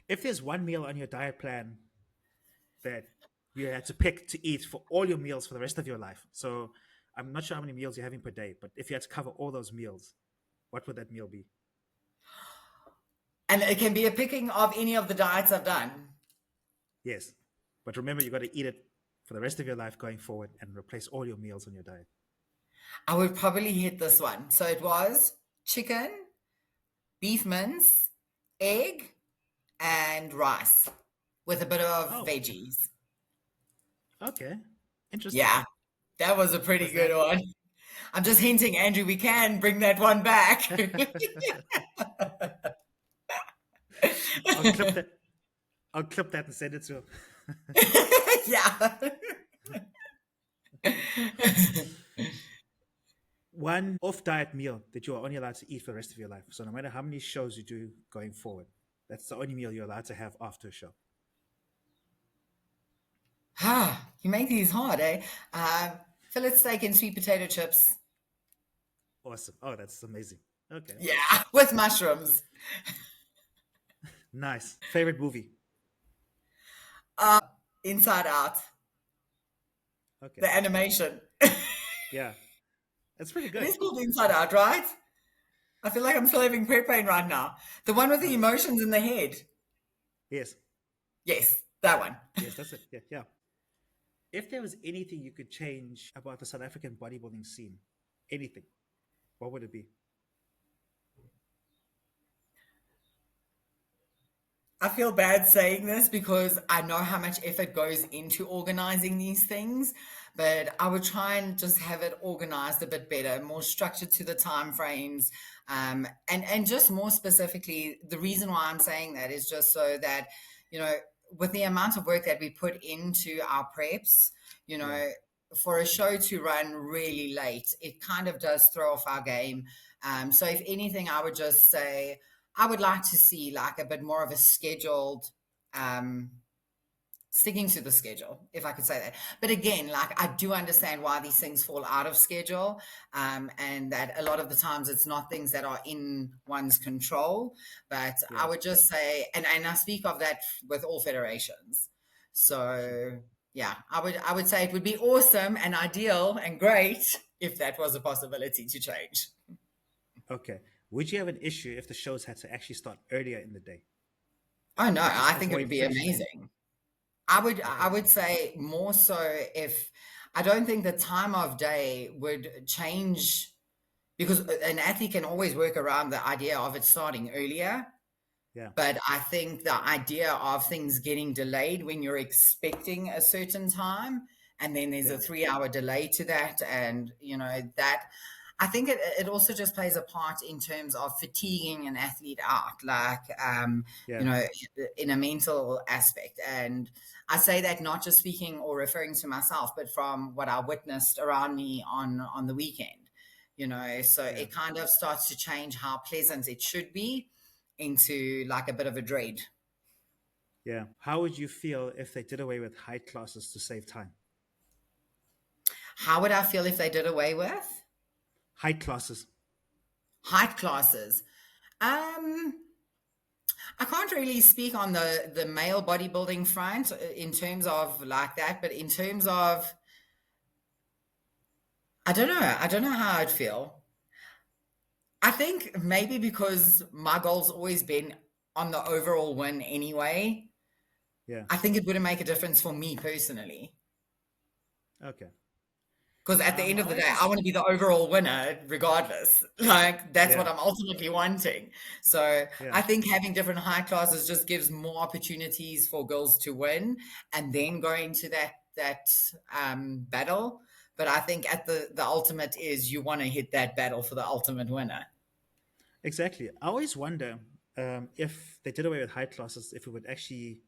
If there's one meal on your diet plan that you had to pick to eat for all your meals for the rest of your life, so I'm not sure how many meals you're having per day, but if you had to cover all those meals, what would that meal be? And it can be a picking of any of the diets I've done. Yes. But remember, you got to eat it for the rest of your life going forward and replace all your meals on your diet. I would probably hit this one. So it was chicken, beef mince, egg, and rice with a bit of Oh, veggies. okay. Interesting. Yeah, that was a pretty Was good that? one. I'm just hinting, Andrew, we can bring that one back. I'll clip that. I'll clip that and send it to him. Yeah. One off diet meal that you are only allowed to eat for the rest of your life. So no matter how many shows you do going forward, that's the only meal you're allowed to have after a show. Ah, you make these hard, eh? Fillet steak and sweet potato chips. Awesome. Oh, that's amazing. Okay. Yeah, with mushrooms. Nice. Favorite movie? Inside Out. Okay. The animation. It Yeah. That's pretty good. is called Inside Out, right? I feel like I'm still having prayer pain right now. The one with the No. emotions in the head. Yes. Yes, that one. Yes, that's it. Yeah. Yeah. If there was anything you could change about the South African bodybuilding scene, anything, what would it be? I feel bad saying this because I know how much effort goes into organizing these things, but I would try and just have it organized a bit better, more structured to the time frames, and just more specifically, the reason why I'm saying that is just so that you know, with the amount of work that we put into our preps, you Yeah. know, for a show to run really late, it kind of does throw off our game. So if anything, I would just say I would like to see like a bit more of a scheduled, um, sticking to the schedule, if I could say that. But again, like I do understand why these things fall out of schedule, and that a lot of the times it's not things that are in one's control. But I Yeah. would just say, and I speak of that with all federations. Sure. So yeah, I would say it would be awesome and ideal and great if that was a possibility to change. Okay. Would you have an issue if the shows had to actually start earlier in the day? Oh no, Just I think it would avoid be finishing. amazing. I would I Okay. would say more so if I don't think the time of day would change because an athlete can always work around the idea of it starting earlier. Yeah. But I think the idea of things getting delayed when you're expecting a certain time, and then there's a Yeah. 3 hour delay to that, and that I think it also just plays a part in terms of fatiguing an athlete out, like you Yeah. know, in a mental aspect. And I say that not just speaking or referring to myself, but from what I witnessed around me on the weekend. So Yeah. it kind of starts to change how pleasant it should be into like a bit of a dread. Yeah. How would you feel if they did away with height classes to save time? How would I feel if they did away with Height classes. height classes? Um, I can't really speak on the male bodybuilding front in terms of like that, but in terms of I don't know. I don't know how I'd feel. I think maybe because my goal's always been on the overall win anyway. Yeah. I think it wouldn't make a difference for me personally. Okay. Because at the end I of the wanted day, to. I want to be the overall winner regardless. Like, that's what Yeah. I'm ultimately wanting. So Yeah. I think having different height classes just gives more opportunities for girls to win and then going to that battle. But I think at the ultimate is you want to hit that battle for the ultimate winner. Exactly. I always wonder if they did away with height classes, if it would actually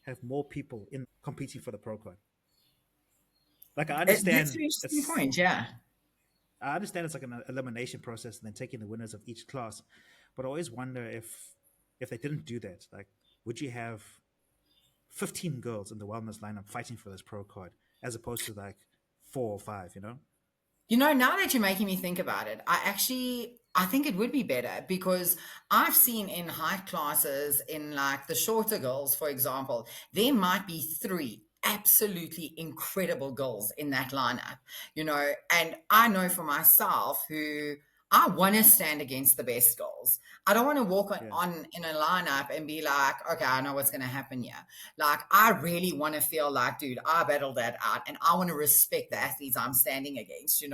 have more people in competing for the pro card. Like That's an interesting point. Yeah. I understand it's like an elimination process and then taking the winners of each class, but I always wonder if they didn't do that, like would you have 15 girls in the wellness lineup fighting for this pro card as opposed to like 4 or 5, you know? Now that you're making me think about it, I think it would be better because I've seen in height classes in like the shorter girls, for example, there might be three absolutely incredible girls in that lineup, and I know for myself who I want to stand against the best girls. I don't want to walk Yeah, on in a lineup and be like, okay, I know what's going to happen here. Like, I really want to feel like, dude, I battled that out and I want to respect the yeah, athletes I'm standing against,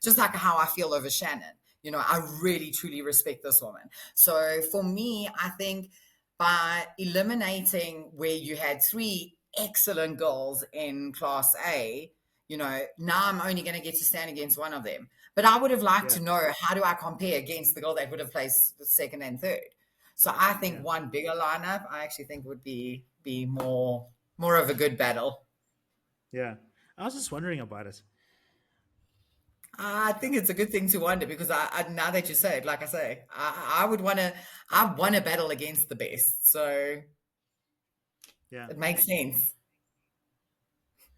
just like how I feel over Shannon. I really, truly respect this woman. So for me, I think by eliminating where you had three excellent girls in Class A, now I'm only going to get to stand against one of them. But I would have liked yeah, to know, how do I compare against the girl that would have placed second and third. So I think yeah, one bigger lineup, I actually think would be more of a good battle. yeah. I was just wondering about it. I think it's a good thing to wonder because now that you say it, like I say, I would I want to battle against the best. So Yeah. it makes sense.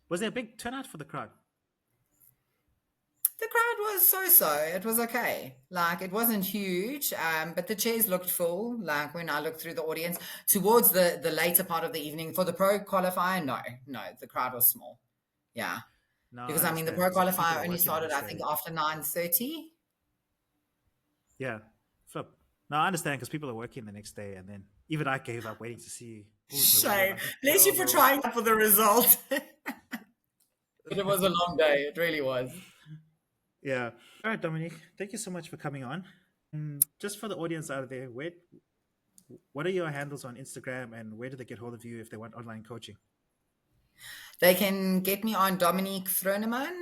Was there a big turnout for the crowd? The crowd was so-so. It was okay. Like, it wasn't huge, but the chairs looked full. Like, when I looked through the audience towards the later part of the evening for the pro qualifier, no, the crowd was small. Yeah, No, because I I mean the understand pro because people qualifier are only working the started, next I think, day. after 9:30. Yeah. Flip. No, I understand because people are working the next day, and then even I gave up waiting to see who's going to win. Shame. I'm like, Bless you no, for bro. trying for the result. But it was a long day. It really was. Yeah. All right, Dominique. Thank you so much for coming on. Just for the audience out there, what are your handles on Instagram, and where do they get hold of you if they want online coaching? They can get me on Dominique Froneman.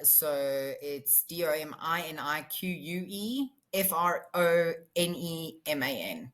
So it's DOMINIQUEFRONEMAN.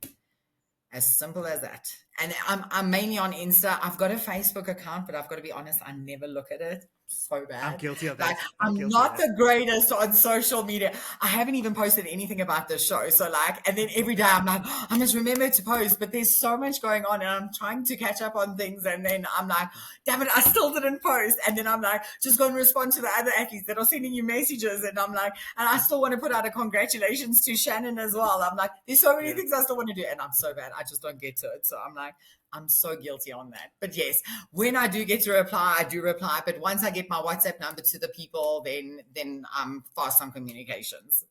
As simple as that. And I'm mainly on Insta. I've got a Facebook account, but I've got to be honest, I never look at it. So I'm bad. guilty of Like, that. I'm I'm guilty of not that. the greatest on social media. I haven't even posted anything about this show. So, like, and then every day I'm like, I must remember to post, but there's so much going on and I'm trying to catch up on things. And then I'm like, damn it, I still didn't post. And then I'm like, just go and respond to the other athletes that are sending you messages. And I'm like, and I still want to put out a congratulations to Shannon as well. I'm like, there's so many Yeah. things I still want to do. And I'm so bad. I just don't get to it. So I'm like, I'm so guilty on that. But yes, when I do get to reply, I do reply. But once I get my WhatsApp number to the people, then I'm fast on communications.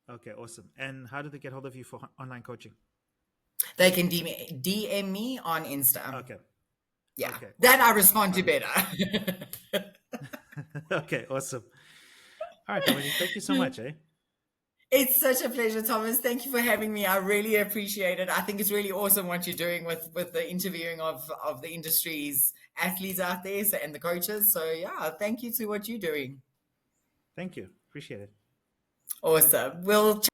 Okay, awesome. And how do they get hold of you for online coaching? They can DM me on Insta. Okay. Yeah, Okay, that awesome. I respond All to right. better. Okay, awesome. All right, Dominique, thank you so much, eh? It's such a pleasure, Thomas. Thank you for having me. I really appreciate it. I think it's really awesome what you're doing with the interviewing of the industry's athletes out there, and the coaches. So yeah, thank you to what you're doing. Thank you. Appreciate it. Awesome. We'll